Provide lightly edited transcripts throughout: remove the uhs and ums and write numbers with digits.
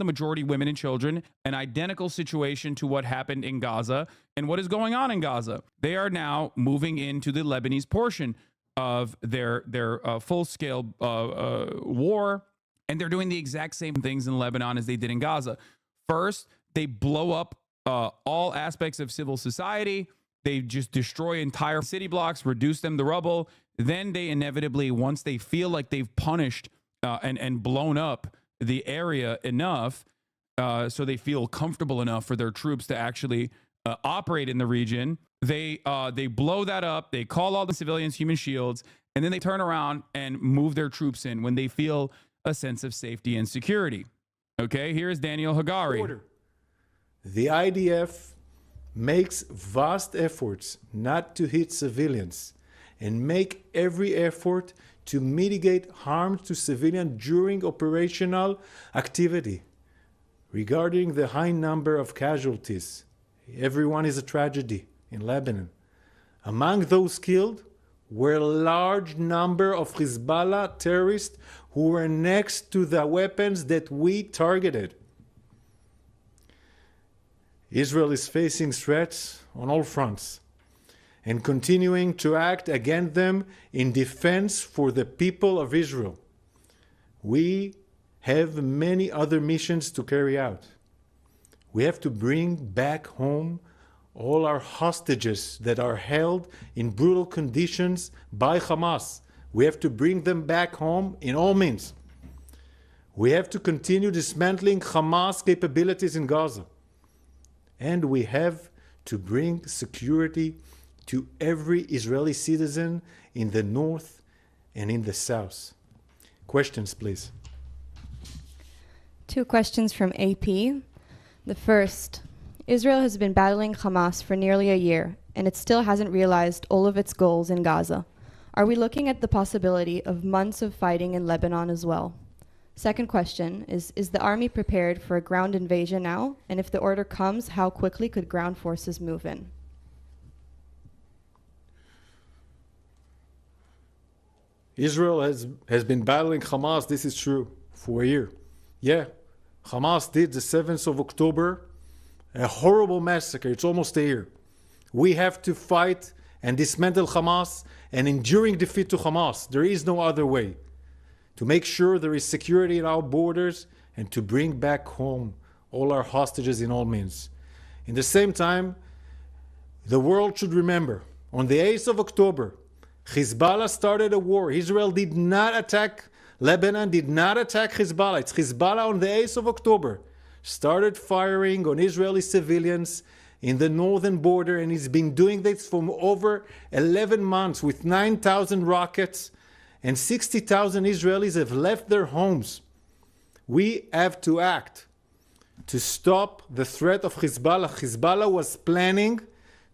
the majority women and children, an identical situation to what happened in Gaza and what is going on in Gaza. They are now moving into the Lebanese portion of their full-scale war, and they're doing the exact same things in Lebanon as they did in Gaza. First, they blow up all aspects of civil society. They just destroy entire city blocks, reduce them to rubble. Then they inevitably, once they feel like they've punished and blown up the area enough, so they feel comfortable enough for their troops to actually operate in the region, they blow that up. They call all the civilians human shields, and then they turn around and move their troops in when they feel a sense of safety and security. Okay, here's Daniel Hagari. The IDF makes vast efforts not to hit civilians and make every effort to mitigate harm to civilians during operational activity. Regarding the high number of casualties, everyone is a tragedy in Lebanon. Among those killed were a large number of Hezbollah terrorists who were next to the weapons that we targeted. Israel is facing threats on all fronts and continuing to act against them in defense for the people of Israel. We have many other missions to carry out. We have to bring back home all our hostages that are held in brutal conditions by Hamas. We have to bring them back home in all means. We have to continue dismantling Hamas capabilities in Gaza. And we have to bring security to every Israeli citizen in the north and in the south. Questions, please. 2 questions from AP. The first, Israel has been battling Hamas for nearly a year, and it still hasn't realized all of its goals in Gaza. Are we looking at the possibility of months of fighting in Lebanon as well? Second question is the army prepared for a ground invasion now? And if the order comes, how quickly could ground forces move in? Israel has been battling Hamas, this is true, for a year. Yeah, Hamas did the 7th of October, a horrible massacre. It's almost a year. We have to fight and dismantle Hamas and enduring defeat to Hamas. There is no other way. To make sure there is security in our borders and to bring back home all our hostages in all means. In the same time, the world should remember, on the 8th of October, Hezbollah started a war. Israel did not attack Lebanon, did not attack Hezbollah. It's Hezbollah on the 8th of October started firing on Israeli civilians in the northern border, and he's been doing this for over 11 months with 9,000 rockets, and 60,000 Israelis have left their homes. We have to act to stop the threat of Hezbollah. Hezbollah was planning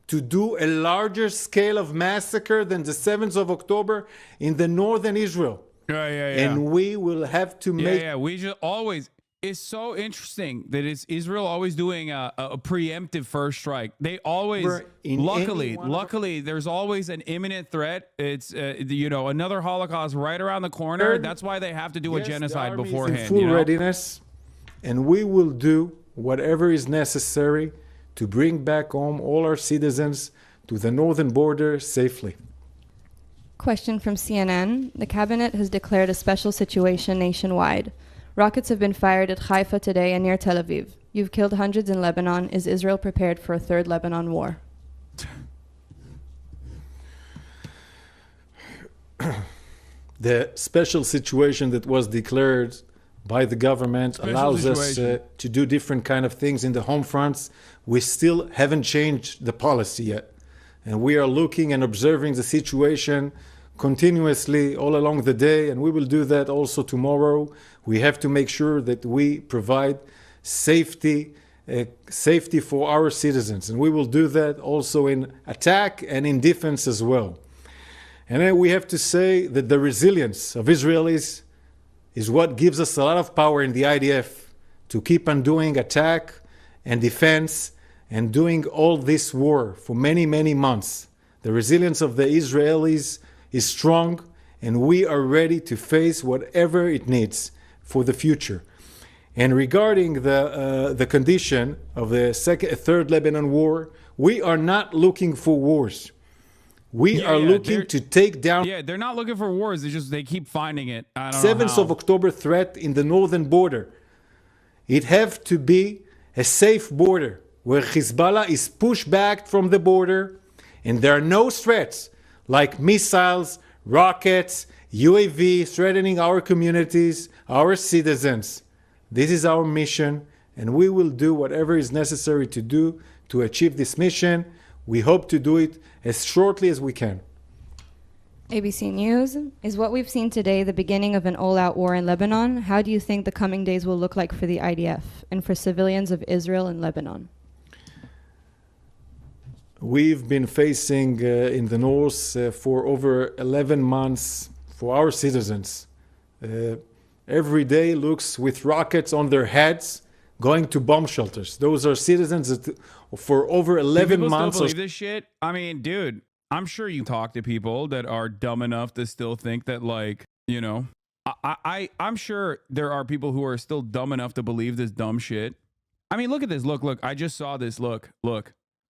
to do a larger scale of massacre than the 7th of October in the northern Israel. And we will have to make... we just always... It's so interesting that it's Israel always doing a preemptive first strike. They always, luckily, there's always an imminent threat. It's another Holocaust right around the corner. That's why they have to do a genocide beforehand. In full readiness, and we will do whatever is necessary to bring back home all our citizens to the northern border safely. Question from CNN. The cabinet has declared a special situation nationwide. Rockets have been fired at Haifa today and near Tel Aviv. You've killed hundreds in Lebanon. Is Israel prepared for a third Lebanon war? The special situation that was declared by the government allows us to do different kind of things in the home fronts. We still haven't changed the policy yet. And we are looking and observing the situation continuously all along the day, and we will do that also tomorrow. We have to make sure that we provide safety for our citizens, and we will do that also in attack and in defense as well. And then we have to say that the resilience of Israelis is what gives us a lot of power in the IDF to keep on doing attack and defense and doing all this war for many, many months. The resilience of the Israelis is strong, and we are ready to face whatever it needs for the future. And regarding the condition of the third Lebanon war, we are not looking for wars. We are looking to take down. Yeah, they're not looking for wars. It's just they keep finding it. I don't 7th know of how. October threat in the northern border. It have to be a safe border where Hezbollah is pushed back from the border and there are no threats like missiles, rockets, UAV threatening our communities, our citizens. This is our mission, and we will do whatever is necessary to do to achieve this mission. We hope to do it as shortly as we can. ABC News. Is what we've seen today the beginning of an all-out war in Lebanon? How do you think the coming days will look like for the IDF and for civilians of Israel and Lebanon? We've been facing in the north for over 11 months for our citizens. Every day looks with rockets on their heads going to bomb shelters. Those are citizens that for over 11 People months. still believe this shit? I mean, dude, I'm sure you talk to people that are dumb enough to still think that, like, you know, I'm sure there are people who are still dumb enough to believe this dumb shit. I mean, look at this. Look. I just saw this. Look.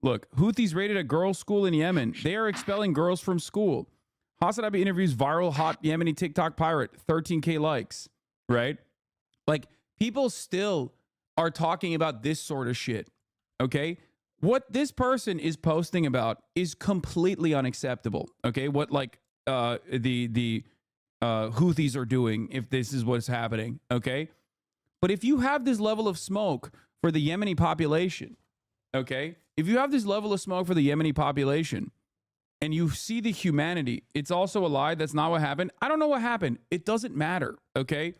Houthis raided a girls' school in Yemen. They are expelling girls from school. Hasanabi interviews viral hot Yemeni TikTok pirate, 13K likes, right? Like, people still are talking about this sort of shit, okay? What this person is posting about is completely unacceptable, okay? What, like, the Houthis are doing, if this is what's happening, okay? But if you have this level of smoke for the Yemeni population, okay? If you have this level of smoke for the Yemeni population, and you see the humanity, it's also a lie. That's not what happened. I don't know what happened. It doesn't matter, okay?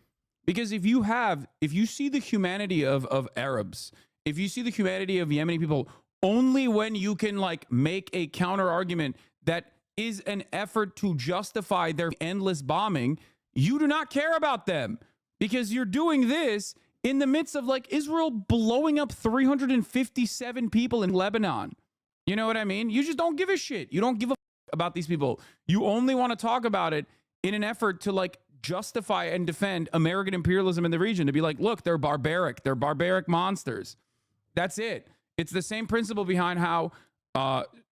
Because if you see the humanity of Arabs, if you see the humanity of Yemeni people, only when you can, like, make a counter argument that is an effort to justify their endless bombing, you do not care about them, because you're doing this in the midst of, like, Israel blowing up 357 people in Lebanon. You know what I mean? You just don't give a shit. You don't give a about these people. You only want to talk about it in an effort to, like, justify and defend American imperialism in the region, to be like, look, they're barbaric. They're barbaric monsters. That's it. It's the same principle behind how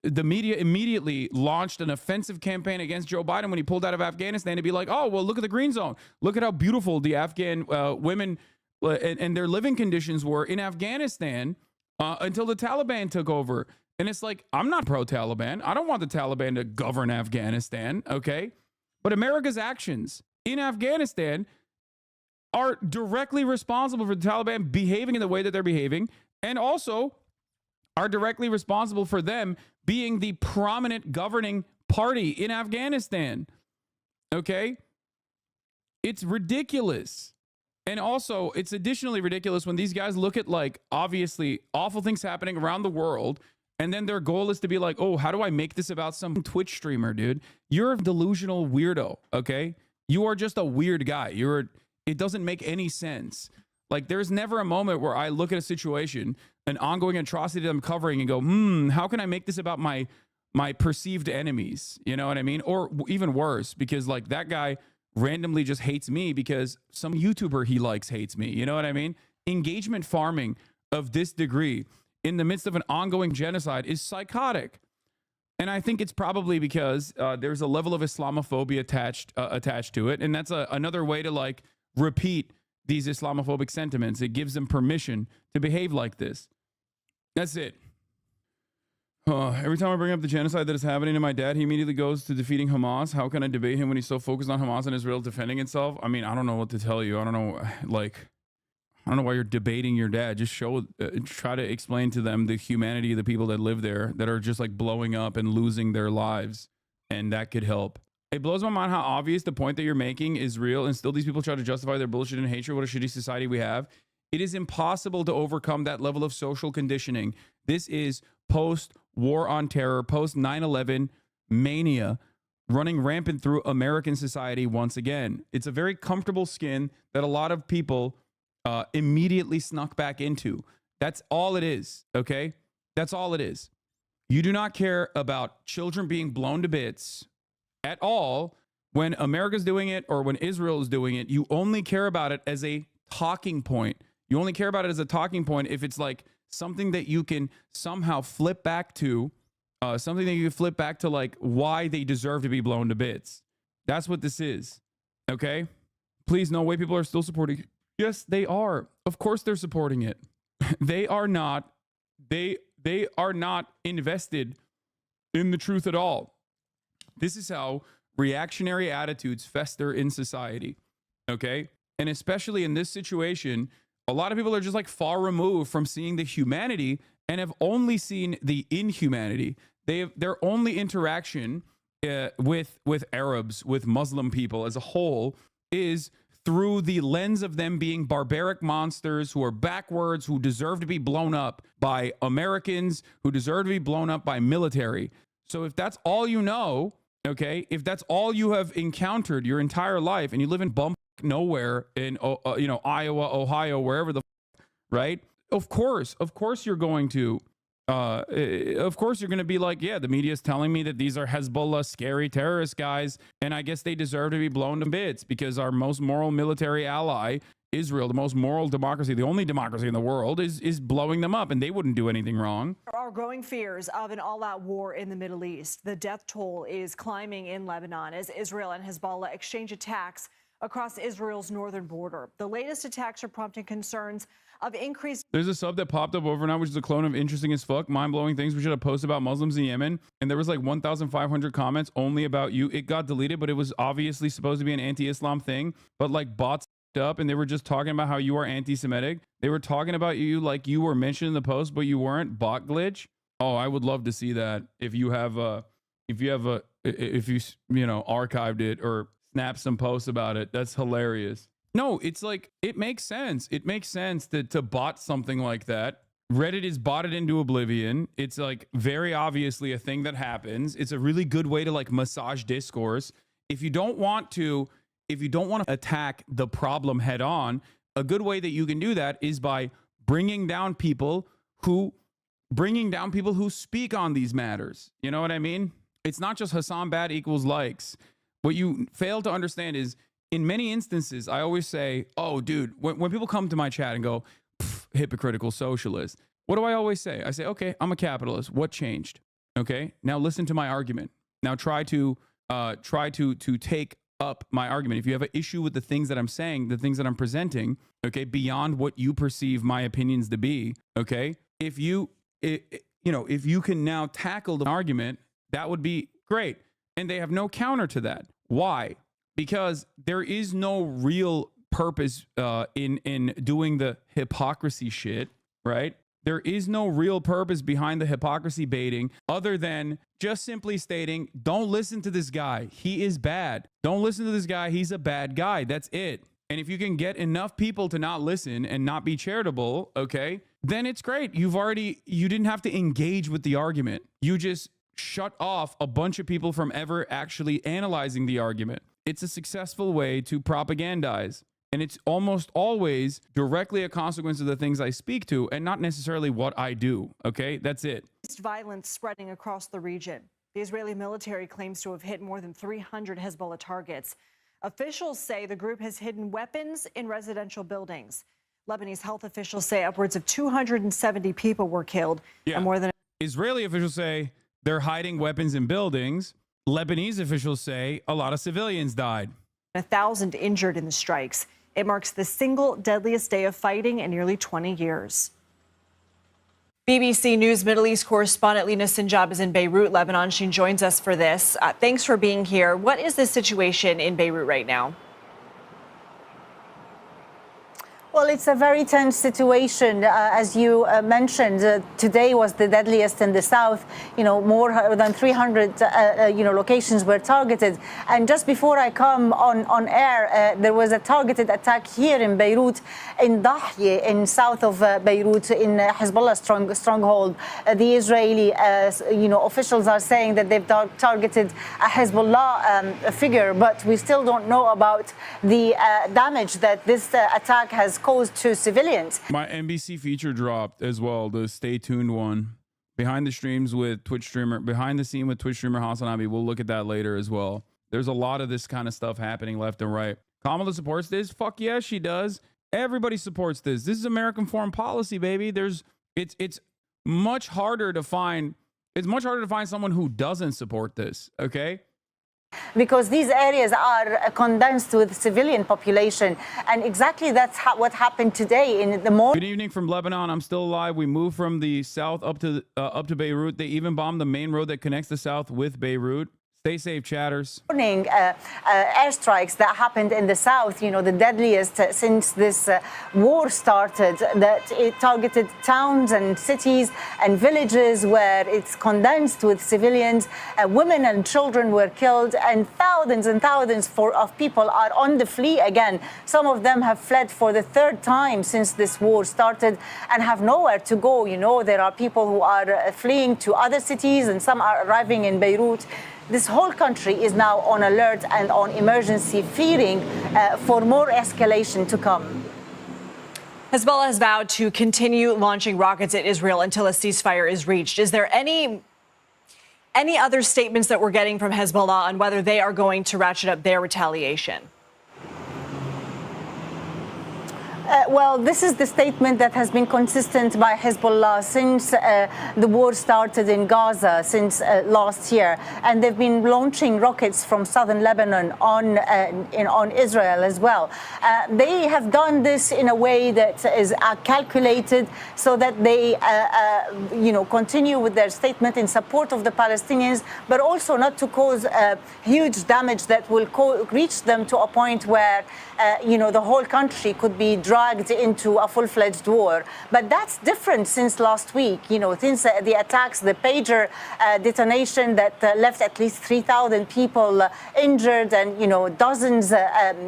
the media immediately launched an offensive campaign against Joe Biden when he pulled out of Afghanistan, to be like, oh, well, look at the green zone. Look at how beautiful the Afghan women and their living conditions were in Afghanistan until the Taliban took over. And it's like, I'm not pro-Taliban. I don't want the Taliban to govern Afghanistan, okay? But America's actions in Afghanistan are directly responsible for the Taliban behaving in the way that they're behaving, and also are directly responsible for them being the prominent governing party in Afghanistan, okay? It's ridiculous. And also, it's additionally ridiculous when these guys look at, like, obviously awful things happening around the world, and then their goal is to be like, oh, how do I make this about some Twitch streamer, dude? You're a delusional weirdo, okay? You are just a weird guy. It doesn't make any sense. Like, there's never a moment where I look at a situation, an ongoing atrocity that I'm covering, and go, how can I make this about my perceived enemies? You know what I mean? Or even worse, because, like, that guy randomly just hates me because some YouTuber he likes hates me. You know what I mean? Engagement farming of this degree in the midst of an ongoing genocide is psychotic. And I think it's probably because there's a level of Islamophobia attached to it. And that's another way to, like, repeat these Islamophobic sentiments. It gives them permission to behave like this. That's it. Every time I bring up the genocide that is happening to my dad, he immediately goes to defeating Hamas. How can I debate him when he's so focused on Hamas and Israel defending itself? I mean, I don't know what to tell you. I don't know, I don't know why you're debating your dad. Just try to explain to them the humanity of the people that live there that are just, like, blowing up and losing their lives. And that could help. It blows my mind how obvious the point that you're making is real, and still these people try to justify their bullshit and hatred. What a shitty society we have. It is impossible to overcome that level of social conditioning. This is post-war on terror, post-9/11 mania running rampant through American society once again. It's a very comfortable skin that a lot of people immediately snuck back into. That's all it is, okay? That's all it is. You do not care about children being blown to bits at all when America's doing it or when Israel is doing it. You only care about it as a talking point. You only care about it as a talking point if it's like something that you can somehow flip back to, like why they deserve to be blown to bits. That's what this is. Okay? Please, no way people are still supporting it. Yes, they are. Of course they're supporting it. They are not invested in the truth at all. This is how reactionary attitudes fester in society. Okay? And especially in this situation, a lot of people are just like far removed from seeing the humanity and have only seen the inhumanity. Their only interaction with Arabs, with Muslim people as a whole, is through the lens of them being barbaric monsters who are backwards, who deserve to be blown up by Americans, who deserve to be blown up by military. So if that's all you know, okay, if that's all you have encountered your entire life, and you live in bum nowhere in Iowa, Ohio, wherever the right, of course you're going to be like, yeah, the media is telling me that these are Hezbollah scary terrorist guys, and I guess they deserve to be blown to bits because our most moral military ally, Israel, the most moral democracy, the only democracy in the world, is blowing them up, and they wouldn't do anything wrong. There are growing fears of an all-out war in the Middle East. The death toll is climbing in Lebanon as Israel and Hezbollah exchange attacks across Israel's northern border. The latest attacks are prompting concerns of increased. There's a sub that popped up overnight, which is a clone of Interesting as Fuck, mind-blowing things we should have posted about Muslims in Yemen, and there was like 1,500 comments only about you. It got deleted, but it was obviously supposed to be an anti-Islam thing, but like bots up, and they were just talking about how you are anti-Semitic. They were talking about you like you were mentioned in the post, but you weren't. Bot glitch. Oh, I would love to see that. If you archived it or snapped some posts about it, that's hilarious. No, it's like, it makes sense. It makes sense to bot something like that. Reddit is botted into oblivion. It's like very obviously a thing that happens. It's a really good way to like massage discourse. If you don't want to attack the problem head on, a good way that you can do that is by bringing down people who speak on these matters. You know what I mean? It's not just Hassan bad equals likes. What you fail to understand is, in many instances, I always say, oh, dude, when people come to my chat and go, hypocritical socialist, what do I always say? I say, okay, I'm a capitalist. What changed? Okay, now listen to my argument. Now try to take up my argument. If you have an issue with the things that I'm saying, the things that I'm presenting, okay, beyond what you perceive my opinions to be, okay, if you can now tackle the argument, that would be great. And they have no counter to that. Why? Because there is no real purpose in doing the hypocrisy shit, right? There is no real purpose behind the hypocrisy baiting other than just simply stating, don't listen to this guy. He is bad. Don't listen to this guy. He's a bad guy. That's it. And if you can get enough people to not listen and not be charitable, okay, then it's great. You didn't have to engage with the argument. You just shut off a bunch of people from ever actually analyzing the argument. It's a successful way to propagandize. And it's almost always directly a consequence of the things I speak to and not necessarily what I do. Okay, that's it. Violence spreading across the region. The Israeli military claims to have hit more than 300 Hezbollah targets. Officials say the group has hidden weapons in residential buildings. Lebanese health officials say upwards of 270 people were killed. Yeah. And more than Israeli officials say they're hiding weapons in buildings. Lebanese officials say a lot of civilians died. 1,000 injured in the strikes. It marks the single deadliest day of fighting in nearly 20 years. BBC News Middle East correspondent Lina Sinjab is in Beirut, Lebanon. She joins us for this. Thanks for being here. What is the situation in Beirut right now? Well, it's a very tense situation. As you mentioned, today was the deadliest in the south. More than 300, locations were targeted. And just before I come on air, there was a targeted attack here in Beirut, in Dahye, in south of Beirut, in Hezbollah stronghold. The Israeli, officials are saying that they've targeted a Hezbollah figure, but we still don't know about the damage that this attack has caused to civilians. My NBC feature dropped as well, the Stay Tuned one. Behind the scene with Twitch streamer Hasanabi. We'll look at that later as well. There's a lot of this kind of stuff happening left and right. Kamala supports this. Fuck yeah, she does. Everybody supports this. This is American foreign policy, baby. It's much harder to find. It's much harder to find someone who doesn't support this. Okay. Because these areas are condensed with civilian population, and exactly that's what happened today in the morning. Good evening from Lebanon. I'm still alive. We moved from the south up to Beirut. They even bombed the main road that connects the south with Beirut. Stay safe, chatters. Airstrikes that happened in the south, the deadliest since this war started, that it targeted towns and cities and villages where it's condensed with civilians. Women and children were killed, and thousands of people are on the flee again. Some of them have fled for the third time since this war started and have nowhere to go. There are people who are fleeing to other cities, and some are arriving in Beirut. This whole country is now on alert and on emergency, fearing for more escalation to come. Hezbollah has vowed to continue launching rockets at Israel until a ceasefire is reached. Is there any other statements that we're getting from Hezbollah on whether they are going to ratchet up their retaliation? Well, this is the statement that has been consistent by Hezbollah since the war started in Gaza, since last year. And they've been launching rockets from southern Lebanon on Israel as well. They have done this in a way that is calculated so that they, continue with their statement in support of the Palestinians, but also not to cause huge damage that will reach them to a point where, the whole country could be dragged into a full-fledged war. But that's different since last week, since the attacks, the pager detonation that left at least 3,000 people injured and, dozens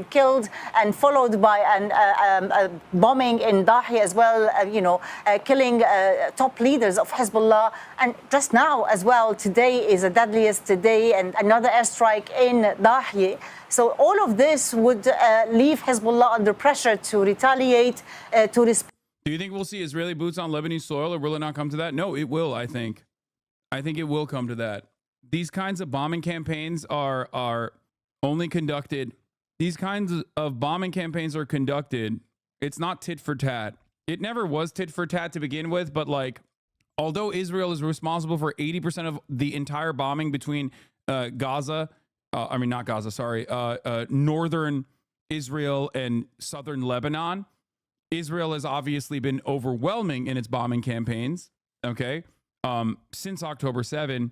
killed, and followed by a bombing in Dahi as well, killing top leaders of Hezbollah. And just now as well, today is the deadliest day, and another airstrike in Dahi. So all of this would leave Hezbollah under pressure to retaliate, to respond. Do you think we'll see Israeli boots on Lebanese soil, or will it not come to that? No, it will, I think. I think it will come to that. These kinds of bombing campaigns are only conducted. These kinds of bombing campaigns are conducted. It's not tit for tat. It never was tit for tat to begin with, but although Israel is responsible for 80% of the entire bombing between northern Israel and southern Lebanon, Israel has obviously been overwhelming in its bombing campaigns, okay? Since October 7,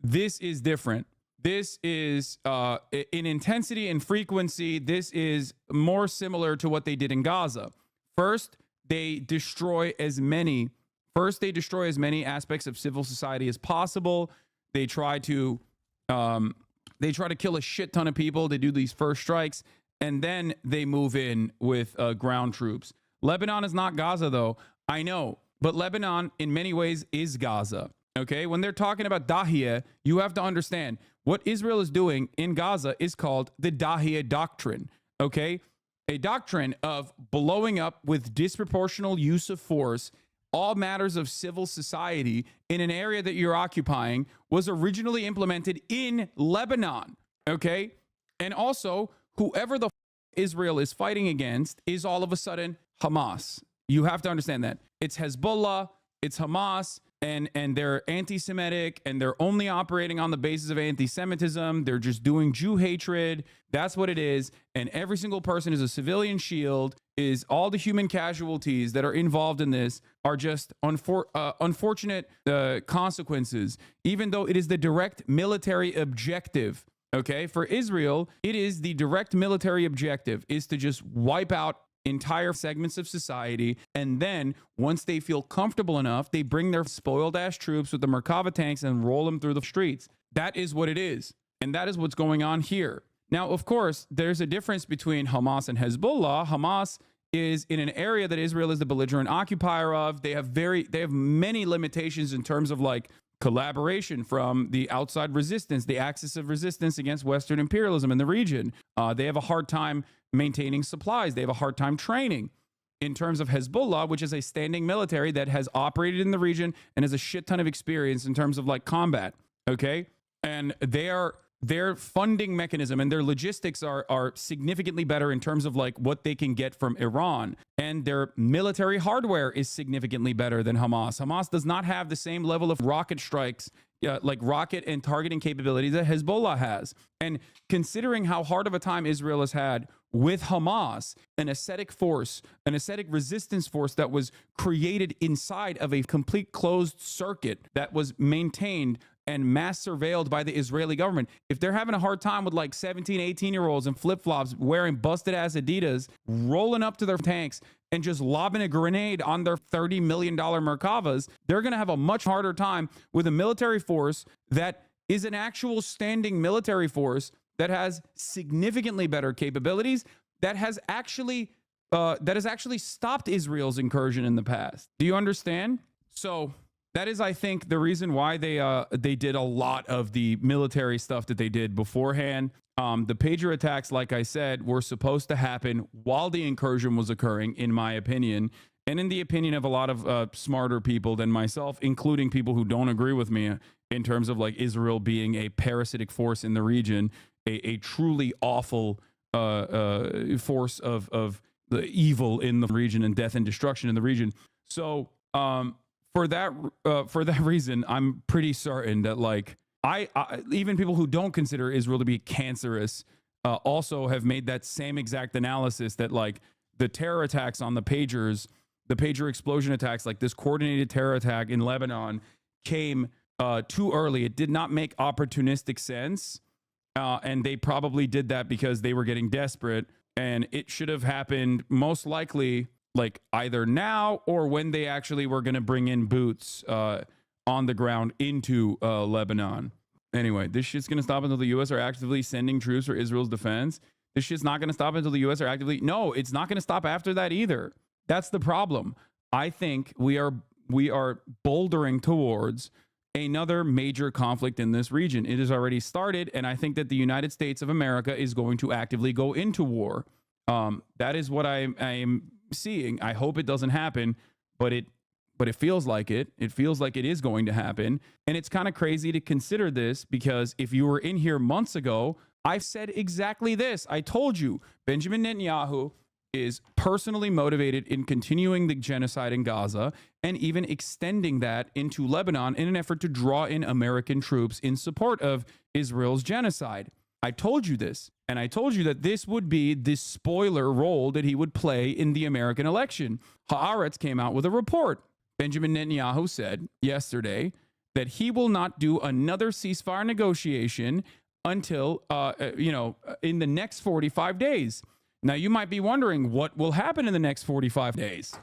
this is different. This is, in intensity and frequency, this is more similar to what they did in Gaza. First, they destroy as many aspects of civil society as possible. They try to kill a shit ton of people. They do these first strikes, and then they move in with ground troops. Lebanon is not Gaza, though. I know, but Lebanon in many ways is Gaza. Okay, when they're talking about Dahiya, you have to understand what Israel is doing in Gaza is called the Dahiya doctrine. Okay, a doctrine of blowing up with disproportional use of force all matters of civil society in an area that you're occupying was originally implemented in Lebanon, okay? And also, whoever the Israel is fighting against is all of a sudden Hamas. You have to understand that. It's Hezbollah, it's Hamas, and they're anti-Semitic, and they're only operating on the basis of anti-Semitism. They're just doing Jew hatred. That's what it is. And every single person is a civilian shield. Is all the human casualties that are involved in this are just unfortunate consequences, even though it is the direct military objective. Okay, for Israel, it is the direct military objective is to just wipe out entire segments of society, and then once they feel comfortable enough, they bring their spoiled ass troops with the Merkava tanks and roll them through the streets. That is what it is, and that is what's going on here. Now, of course, there's a difference between Hamas and Hezbollah. Hamas is in an area that Israel is the belligerent occupier of. They have many limitations in terms of collaboration from the outside resistance, the axis of resistance against Western imperialism in the region. They have a hard time maintaining supplies. They have a hard time training. In terms of Hezbollah, which is a standing military that has operated in the region and has a shit ton of experience in terms of combat, okay? And they are their funding mechanism and their logistics are significantly better in terms of like what they can get from Iran, and their military hardware is significantly better than Hamas. Hamas does not have the same level of rocket strikes, like rocket and targeting capabilities that Hezbollah has. And considering how hard of a time Israel has had with Hamas, an ascetic force, an ascetic resistance force that was created inside of a complete closed circuit that was maintained and mass surveilled by the Israeli government. If they're having a hard time with like 17, 18-year-olds in flip-flops wearing busted ass Adidas, rolling up to their tanks and just lobbing a grenade on their $30 million Merkavas, they're going to have a much harder time with a military force that is an actual standing military force that has significantly better capabilities, that has actually stopped Israel's incursion in the past. Do you understand? So that is, I think, the reason why they did a lot of the military stuff that they did beforehand. The pager attacks, like I said, were supposed to happen while the incursion was occurring, in my opinion, and in the opinion of a lot of smarter people than myself, including people who don't agree with me in terms of like Israel being a parasitic force in the region, a truly awful force of the evil in the region and death and destruction in the region. So for that reason, I'm pretty certain that like I even people who don't consider Israel to be cancerous also have made that same exact analysis that like the terror attacks on the pagers, the pager explosion attacks, like this coordinated terror attack in Lebanon came too early. It did not make opportunistic sense. And they probably did that because they were getting desperate, and it should have happened most likely like either now or when they actually were going to bring in boots on the ground into Lebanon. Anyway, this shit's going to stop until the U.S. are actively sending troops for Israel's defense. This shit's not going to stop until the U.S. are actively... No, it's not going to stop after that either. That's the problem. I think we are bouldering towards another major conflict in this region. It has already started, and I think that the United States of America is going to actively go into war. That is what I am seeing. I hope it doesn't happen, but it feels like it. It feels like it is going to happen. And it's kind of crazy to consider this because if you were in here months ago, I've said exactly this. I told you Benjamin Netanyahu is personally motivated in continuing the genocide in Gaza and even extending that into Lebanon in an effort to draw in American troops in support of Israel's genocide. I told you this, and I told you that this would be the spoiler role that he would play in the American election. Haaretz came out with a report. Benjamin Netanyahu said yesterday that he will not do another ceasefire negotiation until, in the next 45 days. Now, you might be wondering what will happen in the next 45 days.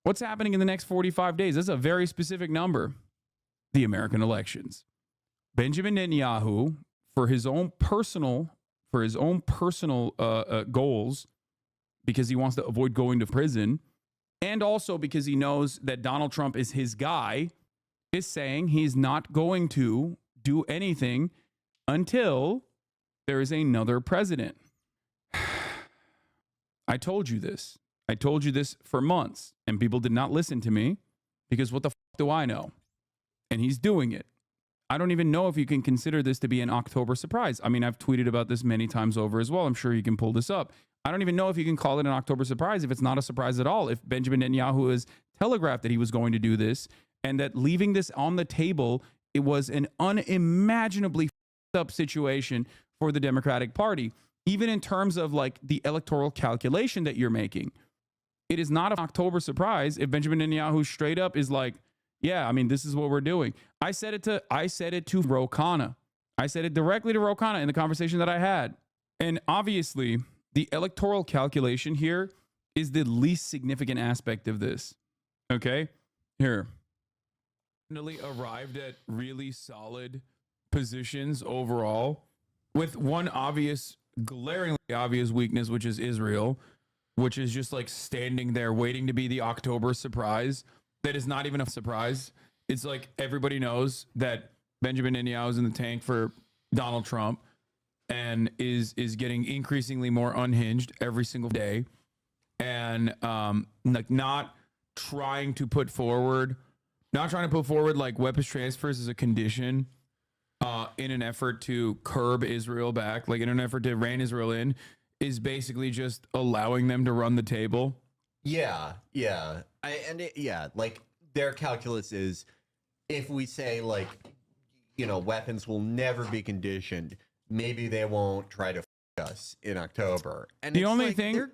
What's happening in the next 45 days? That's a very specific number. The American elections. Benjamin Netanyahu, for his own personal goals, because he wants to avoid going to prison, and also because he knows that Donald Trump is his guy, is saying he's not going to do anything until there is another president. I told you this. I told you this for months, and people did not listen to me because what the fuck do I know? And he's doing it. I don't even know if you can consider this to be an October surprise. I mean, I've tweeted about this many times over as well. I'm sure you can pull this up. I don't even know if you can call it an October surprise if it's not a surprise at all. If Benjamin Netanyahu has telegraphed that he was going to do this and that leaving this on the table, it was an unimaginably up situation for the Democratic Party, even in terms of like the electoral calculation that you're making. It is not an October surprise if Benjamin Netanyahu straight up is like, yeah, I mean, this is what we're doing. I said it to Ro Khanna. I said it directly to Ro Khanna in the conversation that I had. And obviously, the electoral calculation here is the least significant aspect of this. Okay? Here. Finally arrived at really solid positions overall with one obvious, glaringly obvious weakness, which is Israel, which is just like standing there waiting to be the October surprise. That is not even a surprise. It's like everybody knows that Benjamin Netanyahu is in the tank for Donald Trump and is getting increasingly more unhinged every single day, and not trying to put forward like weapons transfers as a condition in an effort to curb Israel back, like in an effort to rein Israel in, is basically just allowing them to run the table. Yeah. Like their calculus is, if we say like, weapons will never be conditioned, maybe they won't try to us in October. And the only thing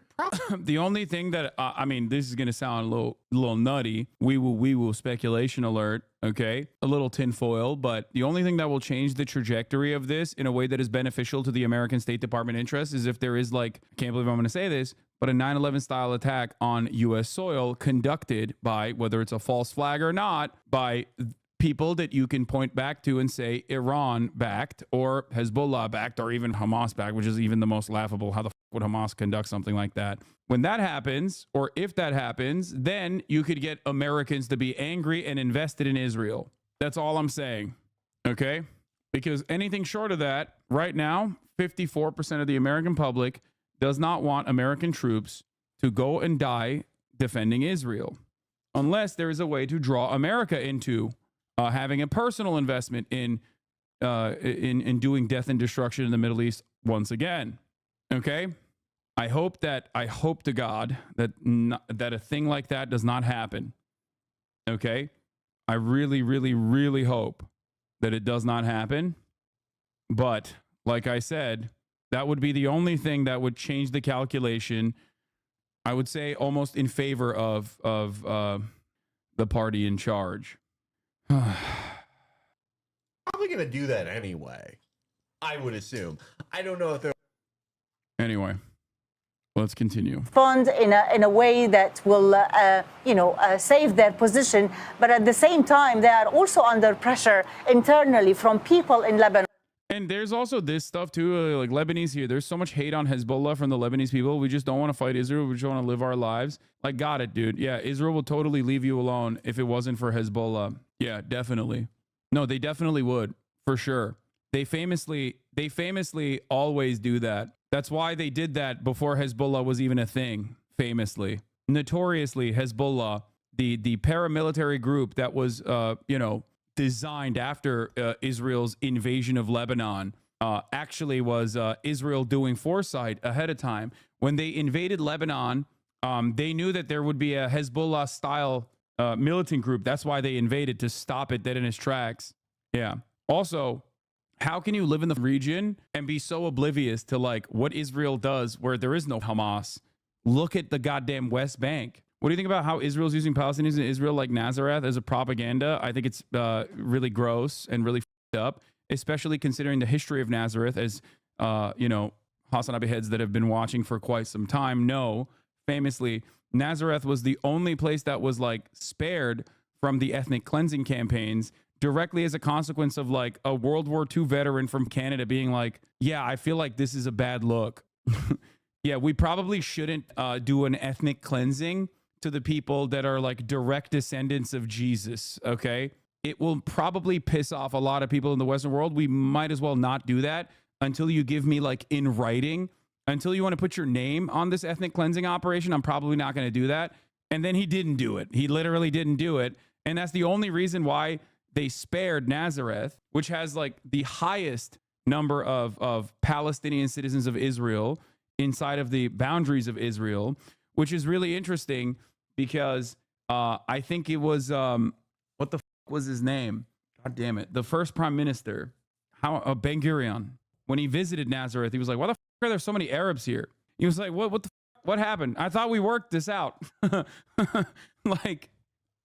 that I mean, this is going to sound a little nutty. We will speculation alert. Okay, a little tinfoil, but the only thing that will change the trajectory of this in a way that is beneficial to the American State Department interest is if there is, like, I can't believe I'm going to say this, but a 9/11 style attack on U.S. soil conducted by, whether it's a false flag or not, by people that you can point back to and say Iran backed or Hezbollah backed or even Hamas backed, which is even the most laughable. How the would Hamas conduct something like that? When that happens, or if that happens, then you could get Americans to be angry and invested in Israel. That's all I'm saying. Okay? Because anything short of that, right now, 54% of the American public does not want American troops to go and die defending Israel, unless there is a way to draw America into having a personal investment in doing death and destruction in the Middle East once again. Okay, I hope to God that a thing like that does not happen. Okay, I really, really, really hope that it does not happen. But like I said, that would be the only thing that would change the calculation. I would say almost in favor of the party in charge. Probably going to do that anyway, I would assume. I don't know if they're... Anyway, let's continue. Respond in a way that will, save their position. But at the same time, they are also under pressure internally from people in Lebanon. And there's also this stuff too, like Lebanese here. There's so much hate on Hezbollah from the Lebanese people. We just don't want to fight Israel. We just want to live our lives. Like, got it, dude. Yeah, Israel will totally leave you alone if it wasn't for Hezbollah. Yeah, definitely. No, they definitely would, for sure. They famously always do that. That's why they did that before Hezbollah was even a thing, famously. Notoriously, Hezbollah, the paramilitary group that was, designed after Israel's invasion of Lebanon, actually was Israel doing foresight ahead of time. When they invaded Lebanon, they knew that there would be a Hezbollah-style militant group. That's why they invaded, to stop it dead in its tracks. Yeah. Also, how can you live in the region and be so oblivious to like what Israel does where there is no Hamas? Look at the goddamn West Bank. What do you think about how Israel's using Palestinians in Israel like Nazareth as a propaganda? I think it's really gross and really f***ed up, especially considering the history of Nazareth, as Hasanabi heads that have been watching for quite some time know. Famously, Nazareth was the only place that was like spared from the ethnic cleansing campaigns, directly as a consequence of like a World War II veteran from Canada being like, yeah, I feel like this is a bad look. Yeah, we probably shouldn't do an ethnic cleansing to the people that are like direct descendants of Jesus. Okay, it will probably piss off a lot of people in the Western world. We might as well not do that until you give me like in writing. Until you want to put your name on this ethnic cleansing operation, I'm probably not going to do that. And then he didn't do it. He literally didn't do it. And that's the only reason why they spared Nazareth, which has like the highest number of Palestinian citizens of Israel inside of the boundaries of Israel, which is really interesting because I think it was, what the was his name? God damn it. The first prime minister, Ben Gurion, when he visited Nazareth, he was like, why the are there so many Arabs here? He was like, what happened? I thought we worked this out. Like,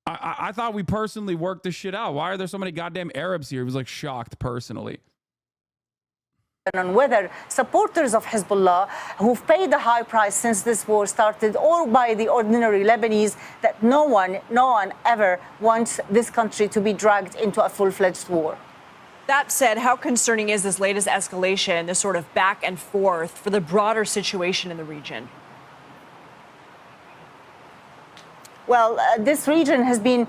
I thought we personally worked this shit out. Why are there so many goddamn Arabs here? He was like shocked personally. On whether supporters of Hezbollah, who've paid a high price since this war started, or by the ordinary Lebanese, that no one ever wants this country to be dragged into a full-fledged war. That said, how concerning is this latest escalation, this sort of back and forth for the broader situation in the region? Well, this region has been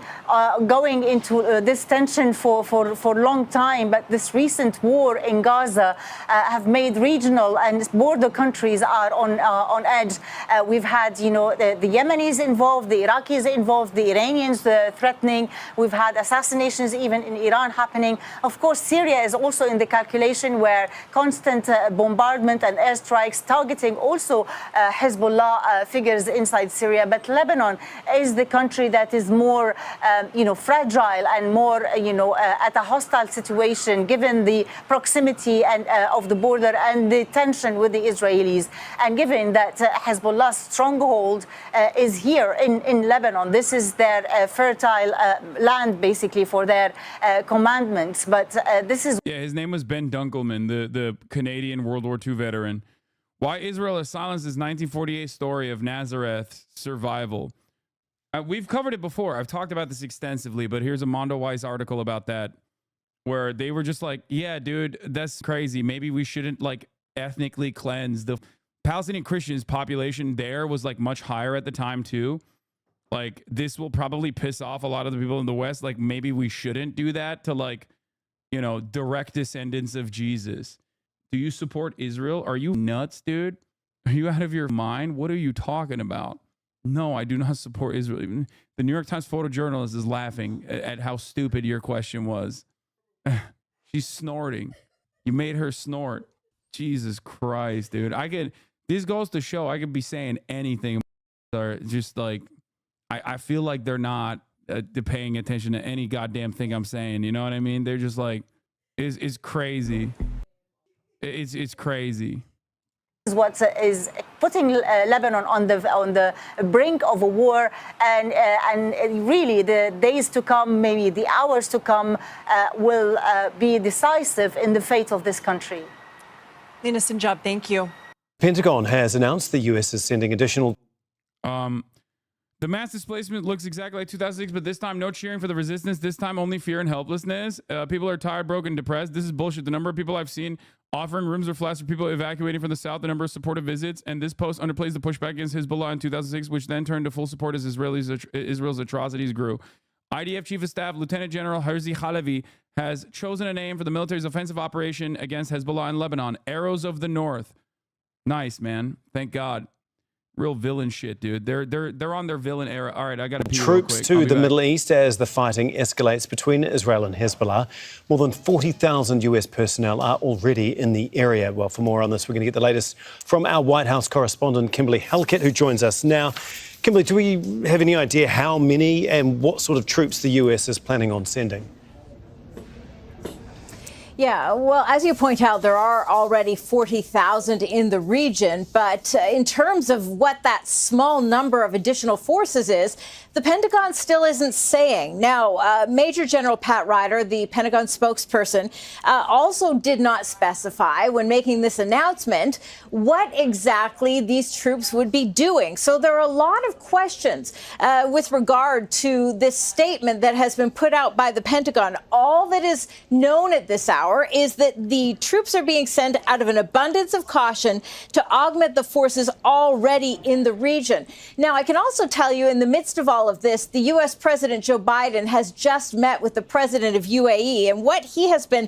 going into this tension for a long time, but this recent war in Gaza have made regional and border countries are on edge. We've had, the Yemenis involved, the Iraqis involved, the Iranians threatening. We've had assassinations even in Iran happening. Of course, Syria is also in the calculation, where constant bombardment and airstrikes targeting also Hezbollah figures inside Syria. But Lebanon is the country that is more, fragile and more, at a hostile situation, given the proximity and of the border and the tension with the Israelis, and given that Hezbollah's stronghold is here in Lebanon. This is their fertile land, basically, for their commandments. But this is... Yeah, his name was Ben Dunkelman, the Canadian World War II veteran. Why Israel has silenced his 1948 story of Nazareth's survival. We've covered it before. I've talked about this extensively, but here's a Mondo Weiss article about that, where they were just like, yeah, dude, that's crazy. Maybe we shouldn't ethnically cleanse. The Palestinian Christians population there was much higher at the time too. This will probably piss off a lot of the people in the West. Maybe we shouldn't do that to direct descendants of Jesus. Do you support Israel? Are you nuts, dude? Are you out of your mind? What are you talking about? No, I do not support Israel. Even the New York Times photojournalist is laughing at how stupid your question was. She's snorting. You made her snort. Jesus Christ, dude. This goes to show I could be saying anything. Or just I feel like they're not paying attention to any goddamn thing I'm saying. You know what I mean? They're just it's crazy. It's crazy. Is what is putting Lebanon on the brink of a war, and really the days to come, maybe the hours to come, will be decisive in the fate of this country. Lina Sinjab, thank you. Pentagon has announced the U.S. is sending additional... The mass displacement looks exactly like 2006, but this time no cheering for the resistance. This time only fear and helplessness. People are tired, broken, depressed. This is bullshit. The number of people I've seen offering rooms or flats for people evacuating from the south, the number of supportive visits, and this post underplays the pushback against Hezbollah in 2006, which then turned to full support as Israel's atrocities grew. IDF Chief of Staff Lieutenant General Herzi Halevi has chosen a name for the military's offensive operation against Hezbollah in Lebanon, Arrows of the North. Nice, man. Thank God. Real villain shit, dude. They're on their villain era. All right, I got to pee Troops real quick. to the Middle East as the fighting escalates between Israel and Hezbollah. More than 40,000 US personnel are already in the area. Well, for more on this, we're going to get the latest from our White House correspondent, Kimberly Halkett, who joins us now. Kimberly, do we have any idea how many and what sort of troops the US is planning on sending? Yeah, well, as you point out, there are already 40,000 in the region. But in terms of what that small number of additional forces is, the Pentagon still isn't saying. Now, Major General Pat Ryder, the Pentagon spokesperson, also did not specify when making this announcement what exactly these troops would be doing. So there are a lot of questions with regard to this statement that has been put out by the Pentagon. All that is known at this hour is that the troops are being sent out of an abundance of caution to augment the forces already in the region. Now, I can also tell you, in the midst of all of this, the U.S. President Joe Biden has just met with the president of UAE. And what he has been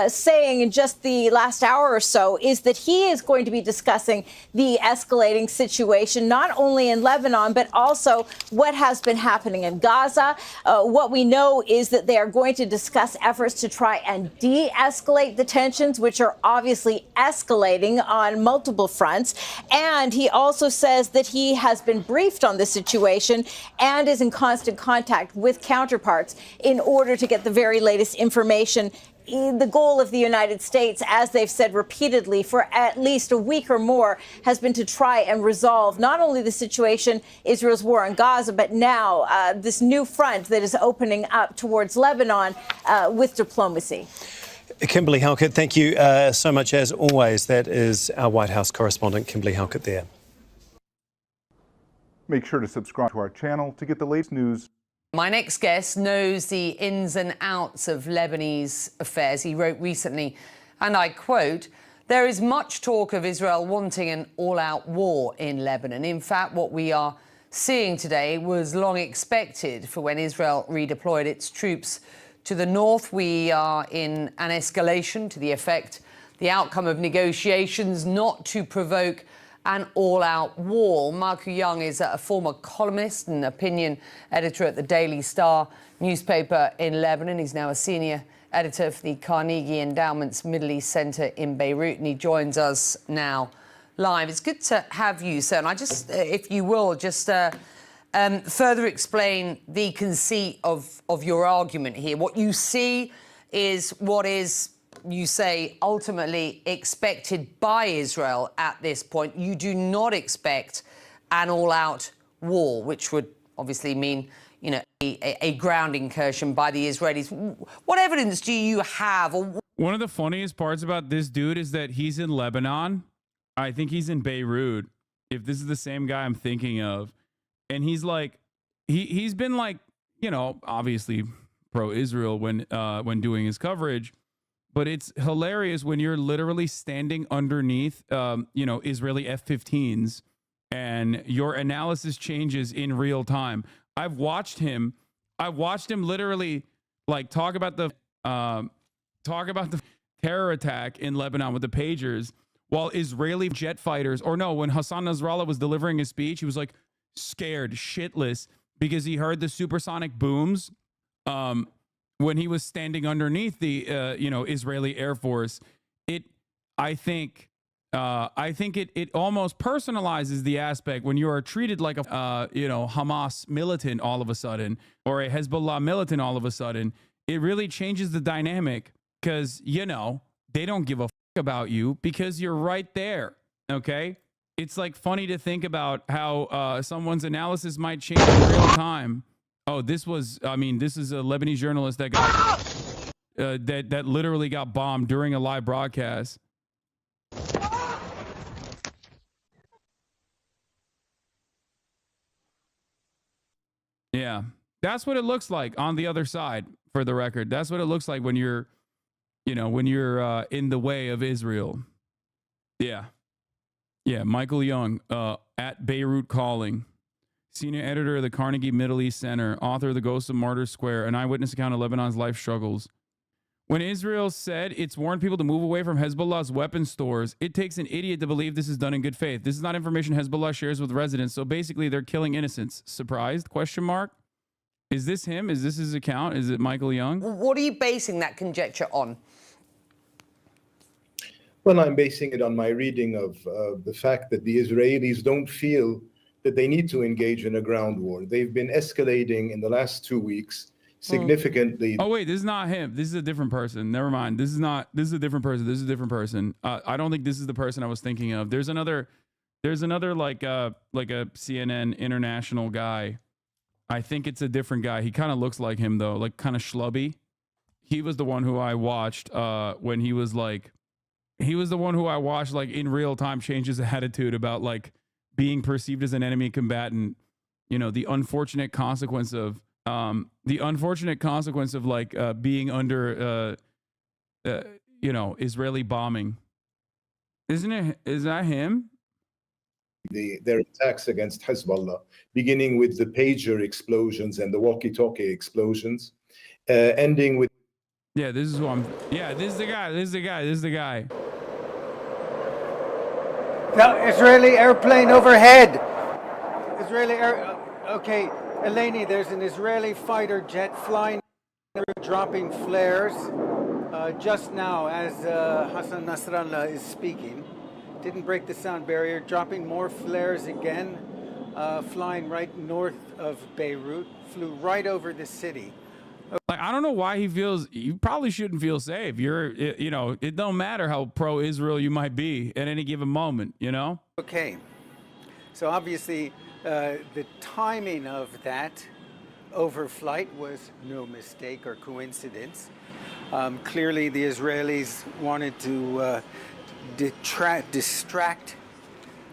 saying in just the last hour or so is that he is going to be discussing the escalating situation, not only in Lebanon, but also what has been happening in Gaza. What we know is that they are going to discuss efforts to try and de-escalate the tensions, which are obviously escalating on multiple fronts. And he also says that he has been briefed on the situation and is in constant contact with counterparts in order to get the very latest information. The goal of the United States, as they've said repeatedly for at least a week or more, has been to try and resolve not only the situation, Israel's war on Gaza, but now this new front that is opening up towards Lebanon with diplomacy. Kimberly Halkett, thank you so much as always. That is our White House correspondent, Kimberly Halkett there. Make sure to subscribe to our channel to get the latest news. My next guest knows the ins and outs of Lebanese affairs. He wrote recently, and I quote, "There is much talk of Israel wanting an all-out war in Lebanon. In fact, what we are seeing today was long expected for when Israel redeployed its troops to the north. We are in an escalation to the effect the outcome of negotiations not to provoke an all-out war. Marco Young is a former columnist and opinion editor at the Daily Star newspaper in Lebanon. He's now a senior editor for the Carnegie Endowment's Middle East Center in Beirut, and he joins us now live. It's good to have you, sir. And I just, if you will, just further explain the conceit of your argument here. What you see is what is, you say, ultimately expected by Israel at this point. You do not expect an all-out war, which would obviously mean, you know, a ground incursion by the Israelis. What evidence do you have? One of the funniest parts about this dude is that he's in Lebanon. I think he's in Beirut, if this is the same guy I'm thinking of. And he's like, he's been like, you know, obviously pro-Israel when doing his coverage. But it's hilarious when you're literally standing underneath, you know, Israeli F-15s and your analysis changes in real time. I've watched him literally like talk about the terror attack in Lebanon with the pagers while Israeli jet fighters, or no, when Hassan Nasrallah was delivering his speech, he was like scared shitless because he heard the supersonic booms when he was standing underneath the you know, Israeli Air Force. I think it almost personalizes the aspect when you are treated like a you know, Hamas militant all of a sudden, or a Hezbollah militant all of a sudden. It really changes the dynamic because, you know, they don't give a fuck about you because you're right there. Okay, it's like funny to think about how someone's analysis might change in real time. Oh, this is a Lebanese journalist that got that literally got bombed during a live broadcast. Yeah, that's what it looks like on the other side, for the record. That's what it looks like when you're, you know, when you're in the way of Israel. Yeah. Yeah, Michael Young, at Beirut Calling, senior editor of the Carnegie Middle East Center, author of The Ghosts of Martyrs Square, an eyewitness account of Lebanon's life struggles. When Israel said it's warned people to move away from Hezbollah's weapon stores, it takes an idiot to believe this is done in good faith. This is not information Hezbollah shares with residents, so basically they're killing innocents. Surprised? Question mark. Is this him? Is this his account? Is it Michael Young? What are you basing that conjecture on? Well, I'm basing it on my reading of the fact that the Israelis don't feel that they need to engage in a ground war. They've been escalating in the last 2 weeks significantly. Oh, wait, this is not him. This is a different person. Never mind. This is a different person. This is a different person. I don't think this is the person I was thinking of. There's another like a CNN international guy. I think it's a different guy. He kind of looks like him though, like kind of schlubby. He was the one who I watched when he was the one who I watched like in real time change his attitude about like being perceived as an enemy combatant. You know, the unfortunate consequence of like being under you know, Israeli bombing. Isn't it? Is that him? Their attacks against Hezbollah, beginning with the pager explosions and the walkie-talkie explosions, ending with. Yeah, this is who I'm. Yeah, this is the guy. This is the guy. This is the guy. Israeli airplane overhead. Israeli air. Okay, Eleni, there's an Israeli fighter jet flying, dropping flares. Just now, as Hassan Nasrallah is speaking, didn't break the sound barrier, dropping more flares again, flying right north of Beirut, flew right over the city. Like, I don't know why you probably shouldn't feel safe. You know, it don't matter how pro-Israel you might be at any given moment, you know? Okay, so obviously the timing of that overflight was no mistake or coincidence. Clearly the Israelis wanted to distract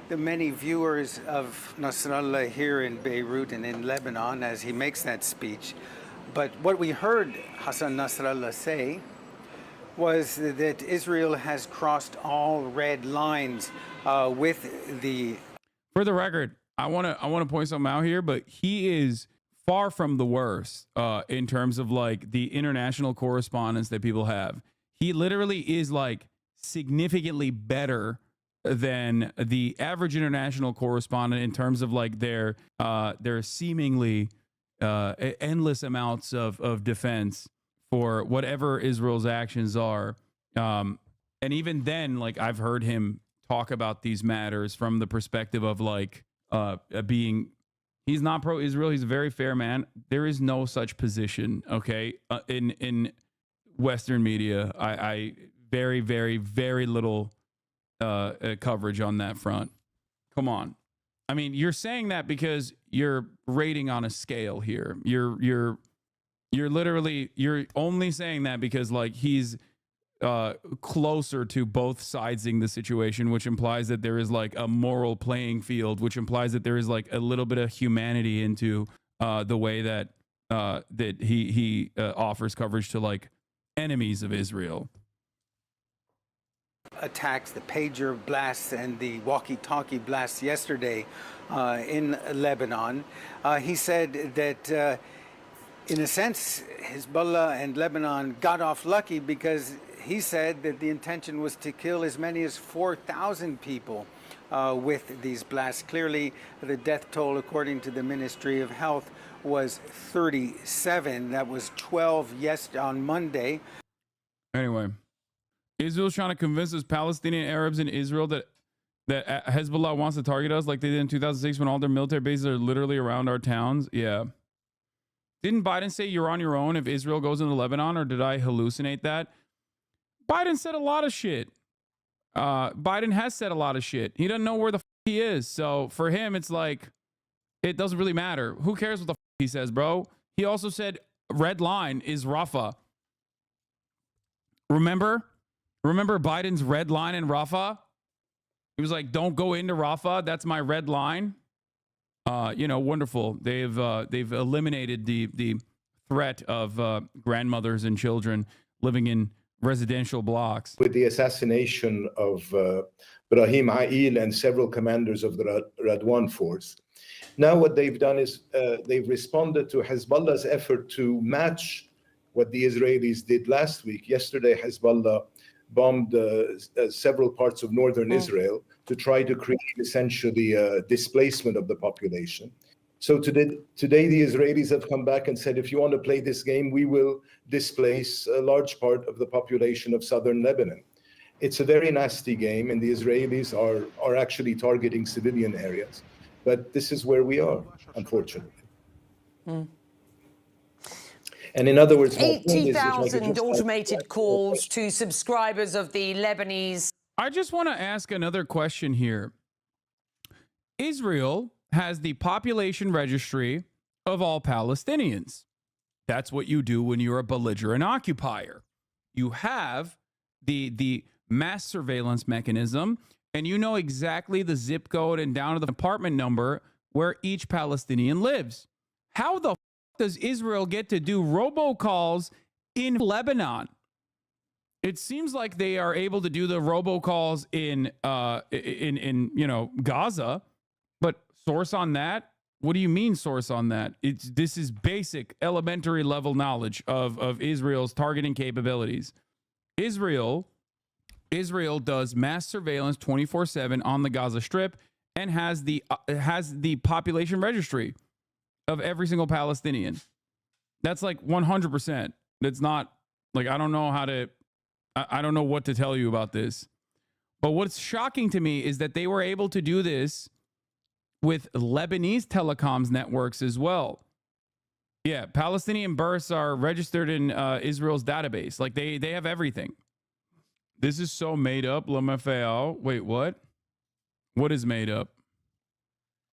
the many viewers of Nasrallah here in Beirut and in Lebanon as he makes that speech. But what we heard Hassan Nasrallah say was that Israel has crossed all red lines with the... For the record, I want to point something out here, but he is far from the worst in terms of like the international correspondence that people have. He literally is like significantly better than the average international correspondent in terms of like their seemingly endless amounts of defense for whatever Israel's actions are. And even then, like I've heard him talk about these matters from the perspective of like being, he's not pro-Israel. He's a very fair man. There is no such position, okay, in Western media. I very, very, very little coverage on that front. Come on. I mean, you're saying that because you're rating on a scale here. You're literally, you're only saying that because like he's closer to both sidesing the situation, which implies that there is like a moral playing field, which implies that there is like a little bit of humanity into the way that that he offers coverage to like enemies of Israel. Attacks, the pager blasts and the walkie-talkie blasts yesterday in Lebanon. He said that in a sense, Hezbollah and Lebanon got off lucky because he said that the intention was to kill as many as 4,000 people with these blasts. Clearly, the death toll, according to the Ministry of Health, was 37. That was 12 on Monday. Anyway, Israel's trying to convince us Palestinian Arabs in Israel that Hezbollah wants to target us like they did in 2006 when all their military bases are literally around our towns. Yeah. Didn't Biden say you're on your own if Israel goes into Lebanon, or did I hallucinate that? Biden said a lot of shit. Biden has said a lot of shit. He doesn't know where the he is. So for him, it's like, it doesn't really matter. Who cares what the he says, bro? He also said red line is Rafah. Remember Biden's red line in Rafah? He was like, don't go into Rafah. That's my red line. Wonderful. They've eliminated the threat of grandmothers and children living in residential blocks. With the assassination of Brahim Ail and several commanders of the Radwan force. Now what they've done is they've responded to Hezbollah's effort to match what the Israelis did last week. Yesterday, Hezbollah bombed several parts of northern Israel to try to create essentially a displacement of the population. So today the Israelis have come back and said, if you want to play this game, we will displace a large part of the population of southern Lebanon. It's a very nasty game, and the Israelis are actually targeting civilian areas. But this is where we are, unfortunately. And in other words, 80,000 automated calls to subscribers of the Lebanese. I just want to ask another question here. Israel has the population registry of all Palestinians. That's what you do when you're a belligerent occupier. You have the mass surveillance mechanism, and you know exactly the zip code and down to the apartment number where each Palestinian lives. How the does Israel get to do robocalls in Lebanon? It seems like they are able to do the robocalls in Gaza, but source on that? What do you mean source on that? This is basic elementary level knowledge of Israel's targeting capabilities. Israel does mass surveillance 24/7 on the Gaza Strip and has the population registry of every single Palestinian. That's like 100%. That's not like, I don't know what to tell you about this. But what's shocking to me is that they were able to do this with Lebanese telecoms networks as well. Yeah, Palestinian births are registered in Israel's database. Like they have everything. This is so made up, Lamafeo. Wait, what? What is made up?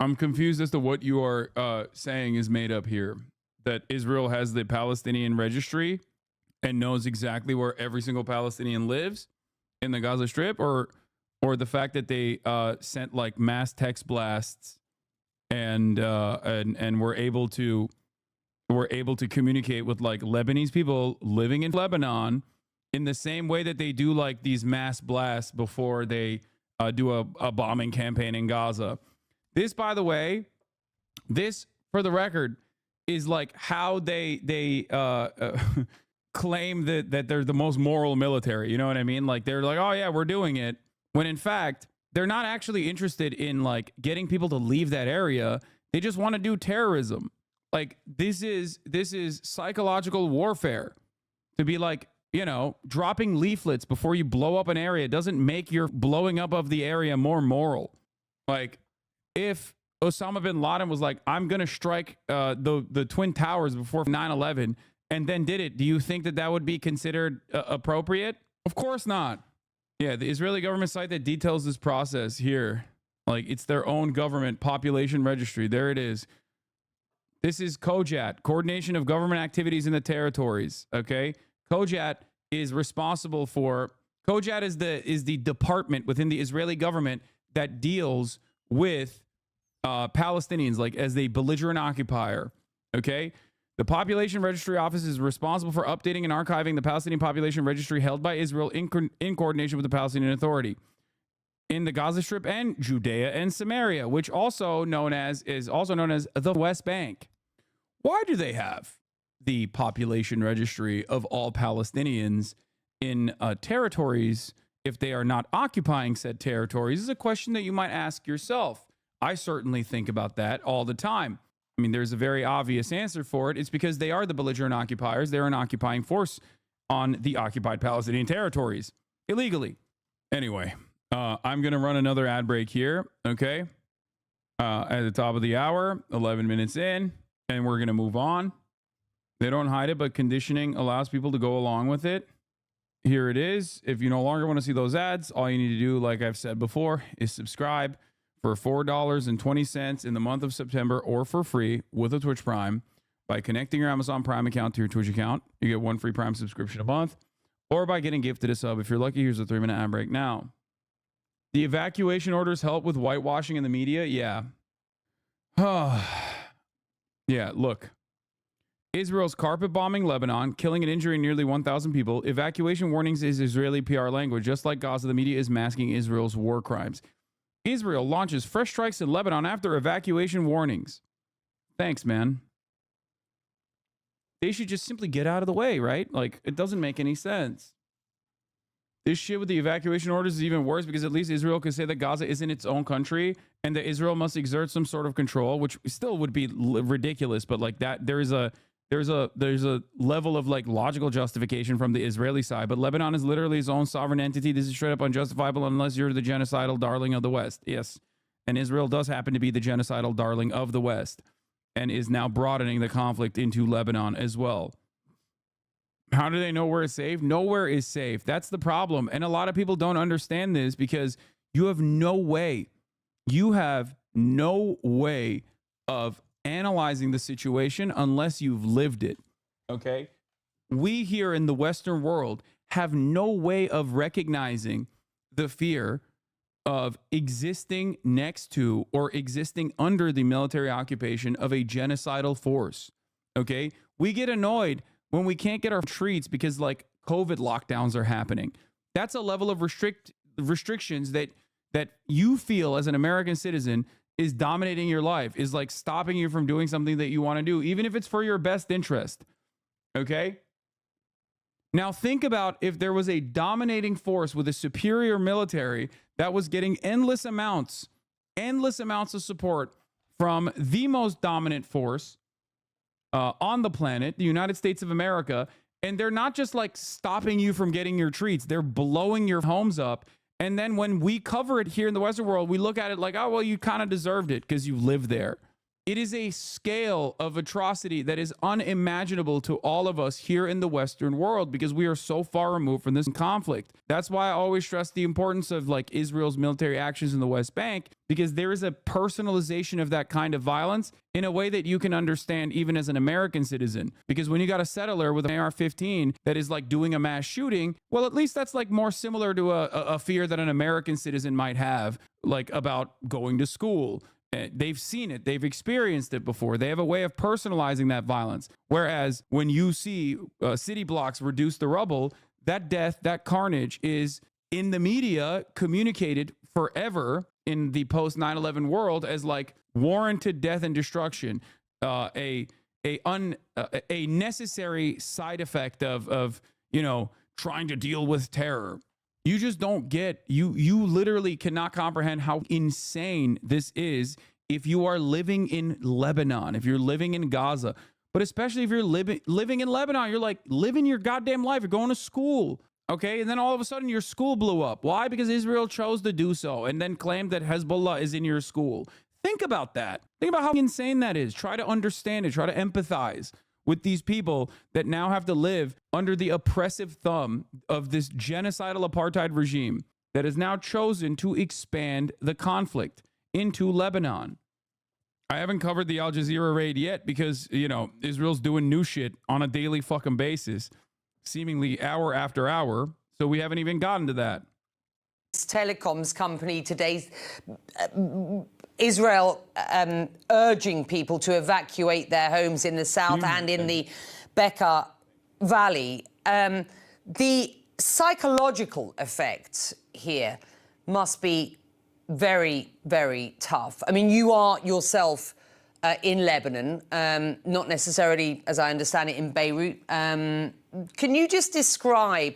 I'm confused as to what you are saying is made up here. That Israel has the Palestinian registry and knows exactly where every single Palestinian lives in the Gaza Strip, or the fact that they sent like mass text blasts and were able to communicate with like Lebanese people living in Lebanon in the same way that they do like these mass blasts before they do a bombing campaign in Gaza. This, by the way, this, for the record, is like how they claim that they're the most moral military. You know what I mean? Like they're like, oh yeah, we're doing it. When in fact, they're not actually interested in like getting people to leave that area. They just want to do terrorism. Like this is psychological warfare. To be like, you know, dropping leaflets before you blow up an area doesn't make your blowing up of the area more moral. Like if Osama bin Laden was like, I'm going to strike the Twin Towers before 9/11 and then did it, do you think that would be considered appropriate? Of course not. Yeah, the Israeli government site that details this process here, like it's their own government population registry. There it is. This is COJAT, Coordination of Government Activities in the Territories. Okay, COJAT is responsible for. COJAT is the department within the Israeli government that deals with Palestinians, like as the belligerent occupier. Okay, the Population Registry Office is responsible for updating and archiving the Palestinian population registry held by Israel in coordination with the Palestinian Authority in the Gaza Strip and Judea and Samaria, which is also known as the West Bank. Why do they have the population registry of all Palestinians in territories if they are not occupying said territories? This is a question that you might ask yourself. I certainly think about that all the time. I mean, there's a very obvious answer for it. It's because they are the belligerent occupiers. They're an occupying force on the occupied Palestinian territories illegally. Anyway, I'm going to run another ad break here, okay? At the top of the hour, 11 minutes in, and we're going to move on. They don't hide it, but conditioning allows people to go along with it. Here it is. If you no longer want to see those ads, all you need to do, like I've said before, is subscribe for $4.20 in the month of September or for free with a Twitch Prime by connecting your Amazon Prime account to your Twitch account. You get one free Prime subscription a month, or by getting gifted a sub. If you're lucky, here's a 3-minute ad break now. The evacuation orders help with whitewashing in the media? Yeah. Yeah, look. Israel's carpet bombing Lebanon, killing and injuring nearly 1,000 people. Evacuation warnings is Israeli PR language. Just like Gaza, the media is masking Israel's war crimes. Israel launches fresh strikes in Lebanon after evacuation warnings. Thanks, man. They should just simply get out of the way, right? Like, it doesn't make any sense. This shit with the evacuation orders is even worse because at least Israel could say that Gaza isn't its own country and that Israel must exert some sort of control, which still would be ridiculous. But like that, there's a level of like logical justification from the Israeli side. But Lebanon is literally its own sovereign entity. This is straight up unjustifiable unless you're the genocidal darling of the West. Yes. And Israel does happen to be the genocidal darling of the West and is now broadening the conflict into Lebanon as well. How do they know where it's safe? Nowhere is safe. That's the problem. And a lot of people don't understand this because you have no way of analyzing the situation unless you've lived it. Okay? We here in the Western world have no way of recognizing the fear of existing next to or existing under the military occupation of a genocidal force. Okay? We get annoyed when we can't get our treats because like COVID lockdowns are happening. That's a level of restrictions that you feel as an American citizen is dominating your life, is like stopping you from doing something that you want to do, even if it's for your best interest. Okay? Now think about if there was a dominating force with a superior military that was getting endless amounts of support from the most dominant force on the planet, the United States of America, and they're not just like stopping you from getting your treats, they're blowing your homes up. And then when we cover it here in the Western world, we look at it like, oh, well, you kind of deserved it because you live there. It is a scale of atrocity that is unimaginable to all of us here in the Western world because we are so far removed from this conflict. That's why I always stress the importance of like Israel's military actions in the West Bank, because there is a personalization of that kind of violence in a way that you can understand even as an American citizen. Because when you got a settler with an AR-15 that is like doing a mass shooting, well, at least that's like more similar to a fear that an American citizen might have, like about going to school. They've seen it. They've experienced it before. They have a way of personalizing that violence. Whereas when you see city blocks reduce to rubble, that death, that carnage is in the media communicated forever in the post 9/11 world as like warranted death and destruction, a necessary side effect of trying to deal with terror. You just don't get, you literally cannot comprehend how insane this is if you are living in Lebanon, if you're living in Gaza, but especially if you're living in Lebanon. You're like living your goddamn life. You're going to school, okay? And then all of a sudden your school blew up. Why? Because Israel chose to do so and then claimed that Hezbollah is in your school. Think about that. Think about how insane that is. Try to understand it. Try to empathize with these people that now have to live under the oppressive thumb of this genocidal apartheid regime that has now chosen to expand the conflict into Lebanon. I haven't covered the Al Jazeera raid yet because, Israel's doing new shit on a daily fucking basis, seemingly hour after hour. So we haven't even gotten to that. Telecoms company today, Israel urging people to evacuate their homes in the south and in the Bekaa Valley. The psychological effects here must be very, very tough. I mean, you are yourself in Lebanon, not necessarily, as I understand it, in Beirut. Can you just describe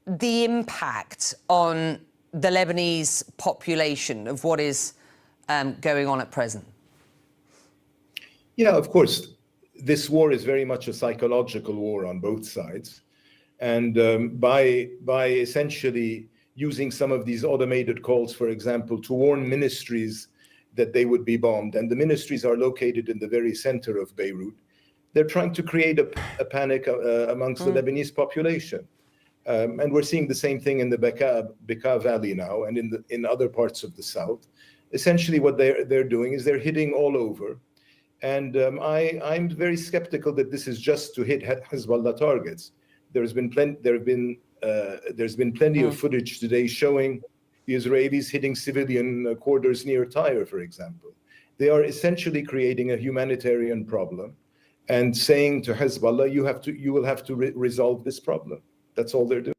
the impact on the Lebanese population of what is going on at present? Yeah, of course. This war is very much a psychological war on both sides. And by essentially using some of these automated calls, for example, to warn ministries that they would be bombed, and the ministries are located in the very center of Beirut, they're trying to create a panic amongst the Lebanese population. And we're seeing the same thing in the Bekaa Valley now and in other parts of the south. Essentially what they're doing is they're hitting all over. And I'm very skeptical that this is just to hit Hezbollah targets. There's been plenty of footage today showing the Israelis hitting civilian quarters near Tyre, for example. They are essentially creating a humanitarian problem and saying to Hezbollah, you will have to resolve this problem. That's all they're doing.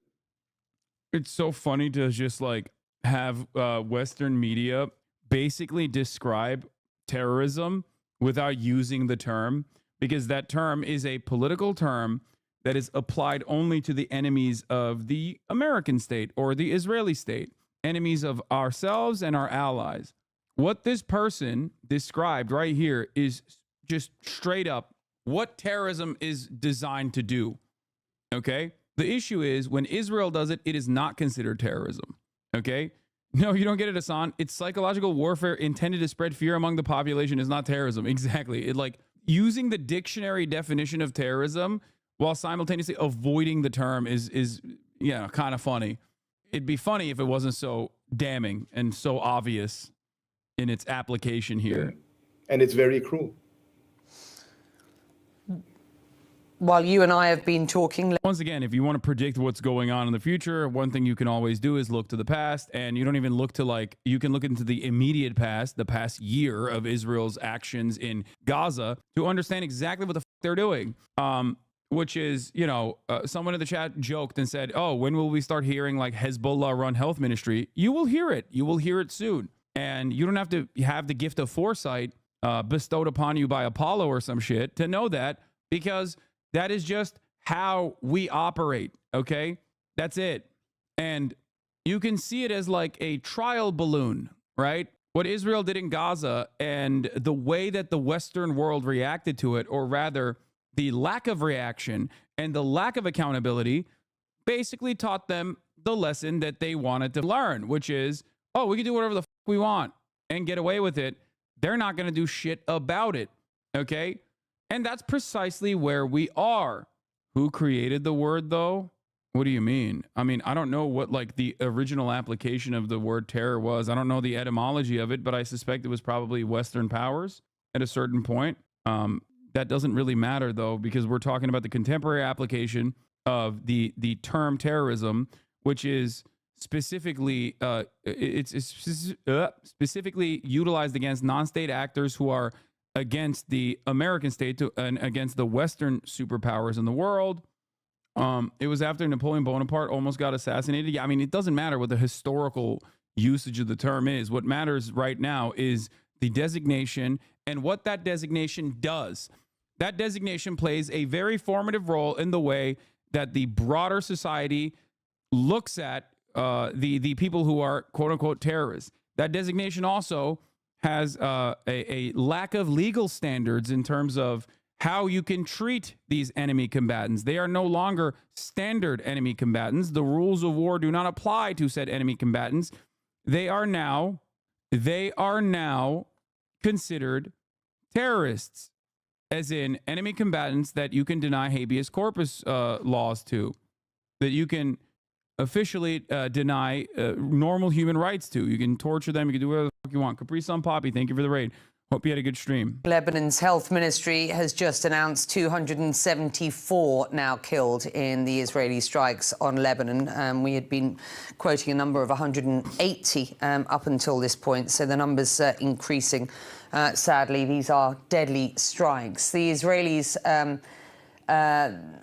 It's so funny to just like have Western media basically describe terrorism without using the term, because that term is a political term that is applied only to the enemies of the American state or the Israeli state, enemies of ourselves and our allies. What this person described right here is just straight up what terrorism is designed to do. Okay? The issue is when Israel does it, it is not considered terrorism. Okay? No, you don't get it, Hassan. It's psychological warfare intended to spread fear among the population is not terrorism. Exactly. It like using the dictionary definition of terrorism while simultaneously avoiding the term is kind of funny. It'd be funny if it wasn't so damning and so obvious in its application here. And it's very cruel. While you and I have been talking. Once again, if you want to predict what's going on in the future, one thing you can always do is look to the past, and you don't even look to you can look into the immediate past, the past year of Israel's actions in Gaza to understand exactly what the they're doing. Which is, someone in the chat joked and said, oh, when will we start hearing like Hezbollah run health ministry? You will hear it. You will hear it soon. And you don't have to have the gift of foresight bestowed upon you by Apollo or some shit to know that, because that is just how we operate, okay? That's it. And you can see it as like a trial balloon, right? What Israel did in Gaza and the way that the Western world reacted to it, or rather the lack of reaction and the lack of accountability, basically taught them the lesson that they wanted to learn, which is, oh, we can do whatever the fuck we want and get away with it. They're not going to do shit about it, okay? And that's precisely where we are. Who created the word, though? What do you mean? I mean, I don't know what like the original application of the word terror was. I don't know the etymology of it, but I suspect it was probably Western powers at a certain point. That doesn't really matter, though, because we're talking about the contemporary application of the term terrorism, which is specifically specifically utilized against non-state actors who are against the American state and against the Western superpowers in the world. It was after Napoleon Bonaparte almost got assassinated. Yeah, I mean, it doesn't matter what the historical usage of the term is. What matters right now is the designation and what that designation does. That designation plays a very formative role in the way that the broader society looks at the people who are quote unquote terrorists. That designation also has a lack of legal standards in terms of how you can treat these enemy combatants. They are no longer standard enemy combatants. The rules of war do not apply to said enemy combatants. They are now considered terrorists, as in enemy combatants that you can deny habeas corpus laws to, that you can officially deny normal human rights to. You can torture them. You can do whatever the fuck you want. Capri Sun Poppy, thank you for the raid. Hope you had a good stream. Lebanon's health ministry has just announced 274 now killed in the Israeli strikes on Lebanon. We had been quoting a number of 180 up until this point, so the number's increasing. Sadly, these are deadly strikes. The Israelis'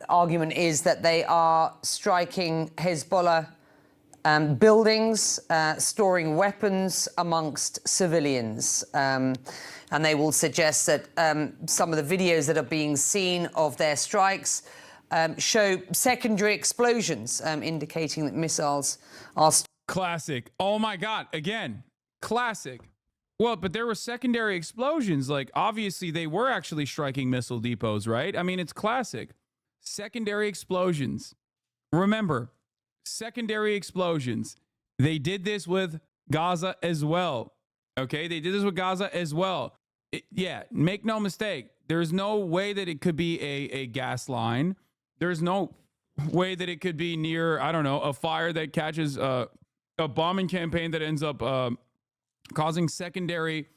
argument is that they are striking Hezbollah buildings, storing weapons amongst civilians. And they will suggest that some of the videos that are being seen of their strikes show secondary explosions, indicating that missiles are... Classic. Oh my God. Again, classic. Well, but there were secondary explosions. Like, obviously, they were actually striking missile depots, right? I mean, it's classic. Secondary explosions. Remember, secondary explosions. They did this with Gaza as well. Okay, they did this with Gaza as well. Yeah, make no mistake. There's no way that it could be a gas line. There's no way that it could be near, I don't know, a fire that catches a bombing campaign that ends up causing secondary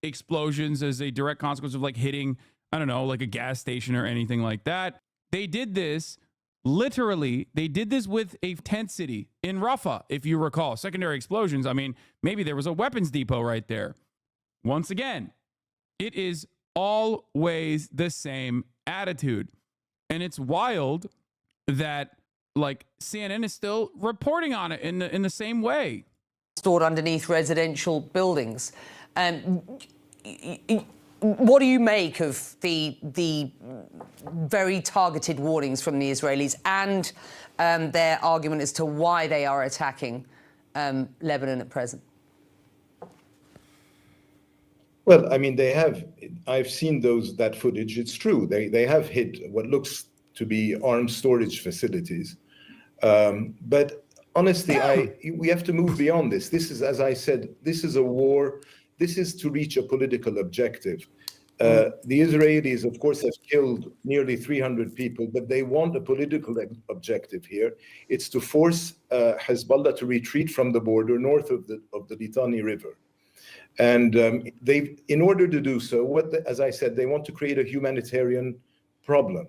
explosions as a direct consequence of like hitting, I don't know, like a gas station or anything like that. They did this. Literally, they did this with a tent city in Rafah, if you recall. Secondary explosions. I mean, maybe there was a weapons depot right there. Once again, it is always the same attitude. And it's wild that, like, CNN is still reporting on it in the same way. Stored underneath residential buildings. What do you make of the very targeted warnings from the Israelis and their argument as to why they are attacking Lebanon at present? Well, I mean, I've seen that footage. It's true. They have hit what looks to be arms storage facilities. But honestly, we have to move beyond this. This is, as I said, this is a war. This is to reach a political objective. The Israelis, of course, have killed nearly 300 people, but they want a political objective here. It's to force Hezbollah to retreat from the border north of the Litani River. And in order to do so, as I said, they want to create a humanitarian problem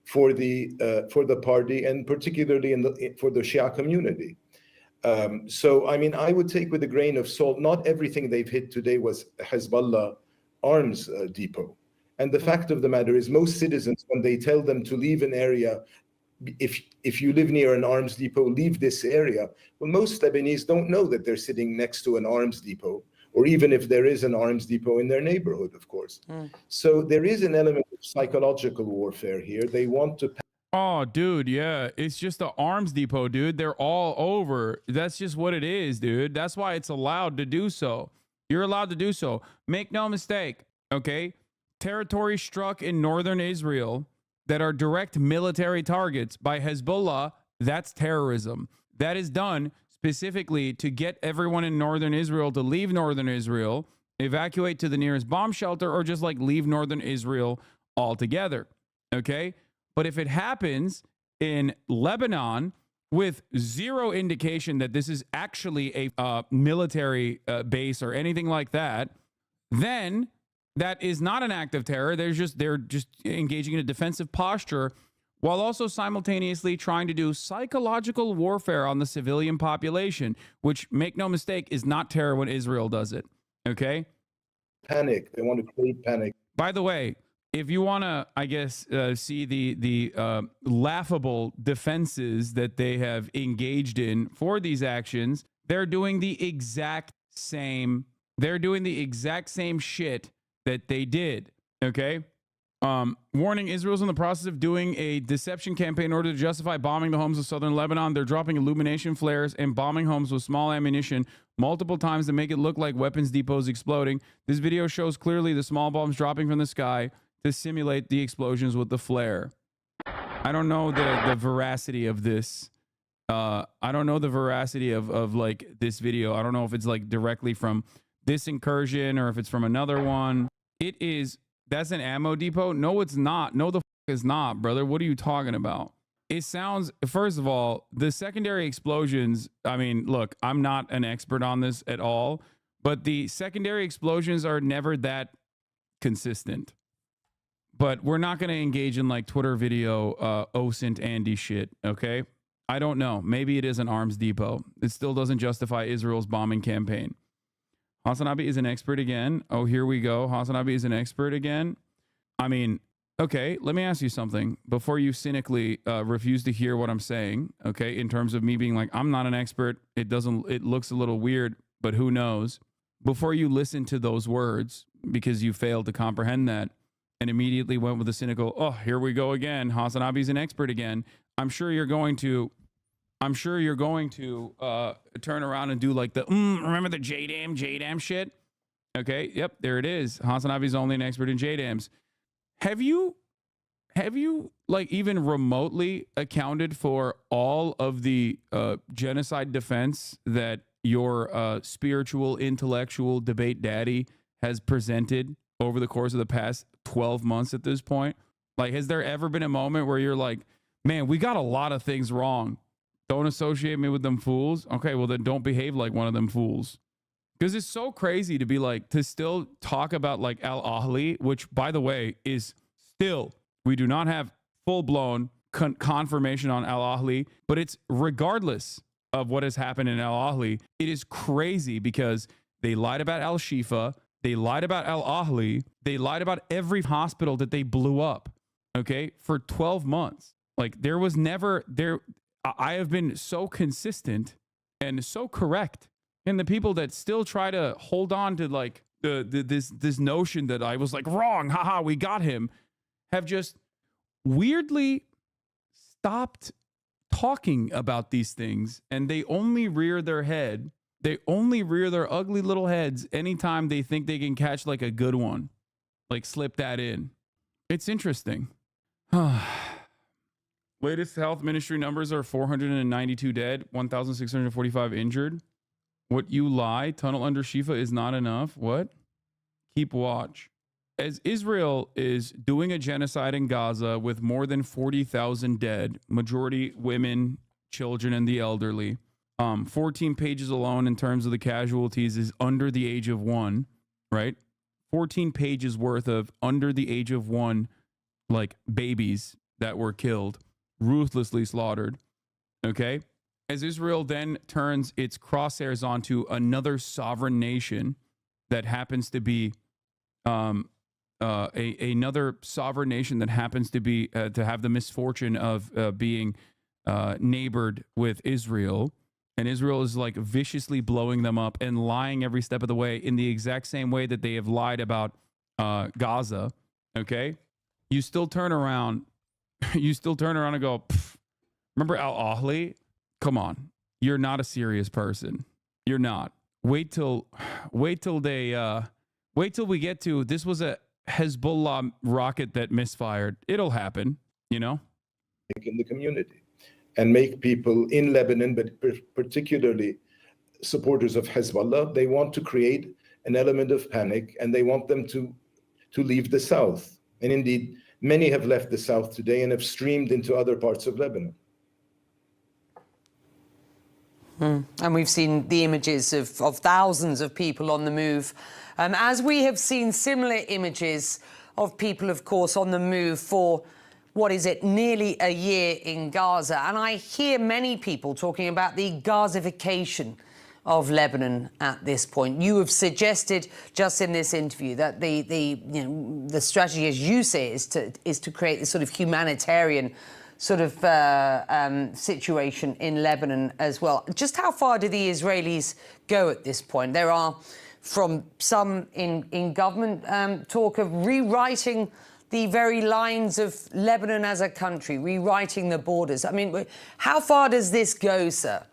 for the party, and particularly for the Shia community. So, I mean, I would take with a grain of salt. Not everything they've hit today was Hezbollah arms depot. And the fact of the matter is, most citizens, when they tell them to leave an area, if you live near an arms depot, leave this area. Well, most Lebanese don't know that they're sitting next to an arms depot, or even if there is an arms depot in their neighborhood, of course. So there is an element of psychological warfare here. They want to... Oh, dude, yeah. It's just the arms depot, dude. They're all over. That's just what it is, dude. That's why it's allowed to do so. You're allowed to do so. Make no mistake, okay? Territory struck in northern Israel that are direct military targets by Hezbollah, that's terrorism. That is done specifically to get everyone in northern Israel to leave northern Israel, evacuate to the nearest bomb shelter, or just like leave northern Israel altogether, okay? But if it happens in Lebanon with zero indication that this is actually a military base or anything like that, then that is not an act of terror. They're just engaging in a defensive posture while also simultaneously trying to do psychological warfare on the civilian population, which, make no mistake, is not terror when Israel does it, okay? Panic. They want to create panic. By the way, if you want to, I guess, see the laughable defenses that they have engaged in for these actions, They're doing the exact same. They're doing the exact same shit that they did. Okay. Warning: Israel's in the process of doing a deception campaign in order to justify bombing the homes of southern Lebanon. They're dropping illumination flares and bombing homes with small ammunition multiple times to make it look like weapons depots exploding. This video shows clearly the small bombs dropping from the sky to simulate the explosions with the flare. I don't know the veracity of this. I don't know the veracity of like this video. I don't know if it's like directly from this incursion or if it's from another one. It is. That's an ammo depot? No, it's not. No, the f is not, brother. What are you talking about? It sounds, first of all, the secondary explosions. I mean, look, I'm not an expert on this at all, but the secondary explosions are never that consistent. But we're not going to engage in like Twitter video, OSINT Andy shit, okay? I don't know. Maybe it is an arms depot. It still doesn't justify Israel's bombing campaign. Hasanabi is an expert again. Oh, here we go. Hasanabi is an expert again. I mean, okay, let me ask you something before you cynically refuse to hear what I'm saying, okay, in terms of me being like, I'm not an expert. It looks a little weird, but who knows? Before you listen to those words, because you failed to comprehend that and immediately went with a cynical, oh, here we go again. Hasanabi's an expert again. I'm sure you're going to turn around and do like the remember the JDAM shit? Okay, yep, there it is. Hasanabi's only an expert in JDAMs. Have you like even remotely accounted for all of the genocide defense that your spiritual intellectual debate daddy has presented over the course of the past 12 months at this point? Like, has there ever been a moment where you're like, man, we got a lot of things wrong. Don't associate me with them fools. Okay, well then don't behave like one of them fools. Because it's so crazy to be like, to still talk about like Al Ahly, which by the way is still, we do not have full-blown confirmation on Al Ahly, but it's regardless of what has happened in Al Ahly, it is crazy because they lied about Al Shifa, they lied about Al Ahly, they lied about every hospital that they blew up, okay, for 12 months. Like there was never, I have been so consistent and so correct. And the people that still try to hold on to like this notion that I was like wrong, haha, we got him, have just weirdly stopped talking about these things, and they only rear their head. They only rear their ugly little heads anytime they think they can catch like a good one, like slip that in. It's interesting. Latest health ministry numbers are 492 dead, 1,645 injured. What you lie, tunnel under Shifa is not enough. What? Keep watch. As Israel is doing a genocide in Gaza with more than 40,000 dead, majority women, children, and the elderly. 14 pages alone in terms of the casualties is under the age of 1, right? 14 pages worth of under the age of 1, like babies that were killed, ruthlessly slaughtered, okay? As Israel then turns its crosshairs onto another sovereign nation that happens to be another sovereign nation that happens to be to have the misfortune of being neighbored with Israel, and Israel is like viciously blowing them up and lying every step of the way in the exact same way that they have lied about Gaza, okay? You still turn around and go, remember Al Ahly? Come on, you're not a serious person. You're not. Wait till we get to, this was a Hezbollah rocket that misfired. It'll happen, you know? In the community and make people in Lebanon, but particularly supporters of Hezbollah, they want to create an element of panic and they want them to leave the south. And indeed, many have left the south today and have streamed into other parts of Lebanon. And we've seen the images of thousands of people on the move. As we have seen similar images of people, of course, on the move for, what is it, nearly a year in Gaza. And I hear many people talking about the Gazification of Lebanon at this point. You have suggested just in this interview that the strategy, as you say, is to create this sort of humanitarian sort of situation in Lebanon as well. Just how far do the Israelis go at this point? There are, from some in government, talk of rewriting the very lines of Lebanon as a country, rewriting the borders. I mean, how far does this go, sir?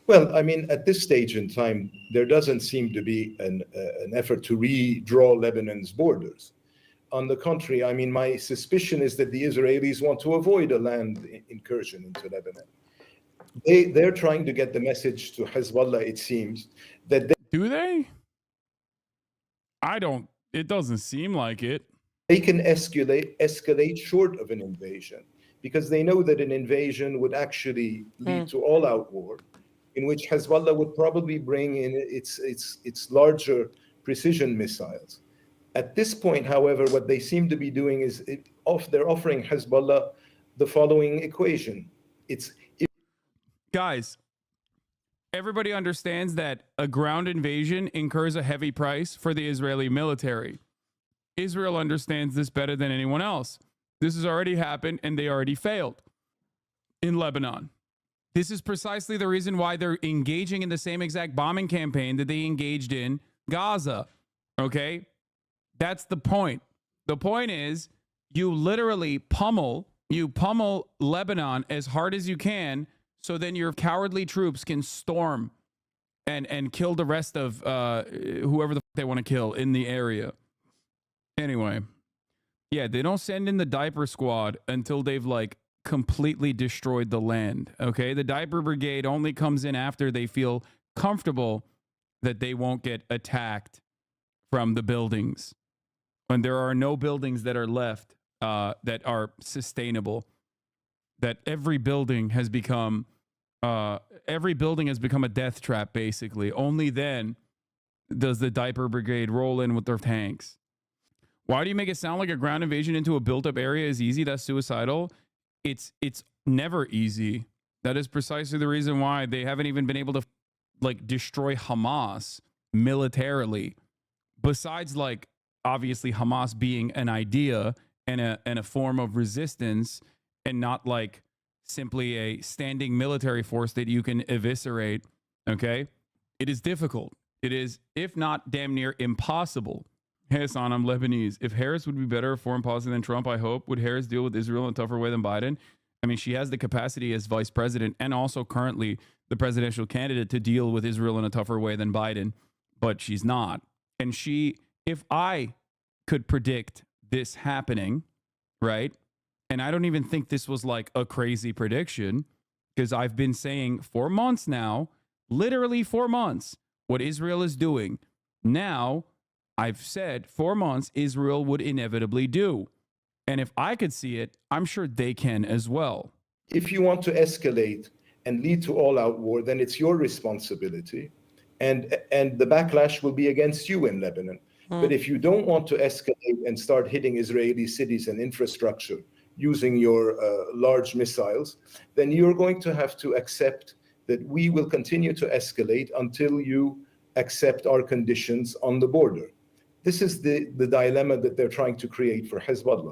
Well, I mean, at this stage in time, there doesn't seem to be an effort to redraw Lebanon's borders. On the contrary, I mean, my suspicion is that the Israelis want to avoid a land incursion into Lebanon. They're trying to get the message to Hezbollah, it seems, that Do they? I don't. It doesn't seem like it. they can escalate short of an invasion, because they know that an invasion would actually lead to all-out war, in which Hezbollah would probably bring in its larger precision missiles. At this point, however, what they seem to be doing is they're offering Hezbollah the following equation. Guys, everybody understands that a ground invasion incurs a heavy price for the Israeli military. Israel understands this better than anyone else. This has already happened, and they already failed in Lebanon. This is precisely the reason why they're engaging in the same exact bombing campaign that they engaged in Gaza. Okay? That's the point. The point is, you literally pummel Lebanon as hard as you can, so then your cowardly troops can storm and kill the rest of whoever the they want to kill in the area. Anyway, yeah, they don't send in the diaper squad until they've like completely destroyed the land. Okay, the diaper brigade only comes in after they feel comfortable that they won't get attacked from the buildings. When there are no buildings that are left that are sustainable, that every building has become a death trap, basically. Only then does the diaper brigade roll in with their tanks. Why do you make it sound like a ground invasion into a built-up area is easy? That's suicidal. It's never easy. That is precisely the reason why they haven't even been able to like destroy Hamas militarily. Besides, like, obviously Hamas being an idea and a form of resistance, and not like simply a standing military force that you can eviscerate. Okay, it is difficult. It is, if not damn near impossible. Hey, Hassan, I'm Lebanese. If Harris would be better at foreign policy than Trump, I hope, would Harris deal with Israel in a tougher way than Biden? I mean, she has the capacity as vice president and also currently the presidential candidate to deal with Israel in a tougher way than Biden, but she's not. And if I could predict this happening, right? And I don't even think this was like a crazy prediction, because I've been saying for months now, literally 4 months, what Israel is doing. Now, I've said 4 months Israel would inevitably do. And if I could see it, I'm sure they can as well. If you want to escalate and lead to all-out war, then it's your responsibility. And the backlash will be against you in Lebanon. But if you don't want to escalate and start hitting Israeli cities and infrastructure using your large missiles, then you're going to have to accept that we will continue to escalate until you accept our conditions on the border. This is the dilemma that they're trying to create for Hezbollah.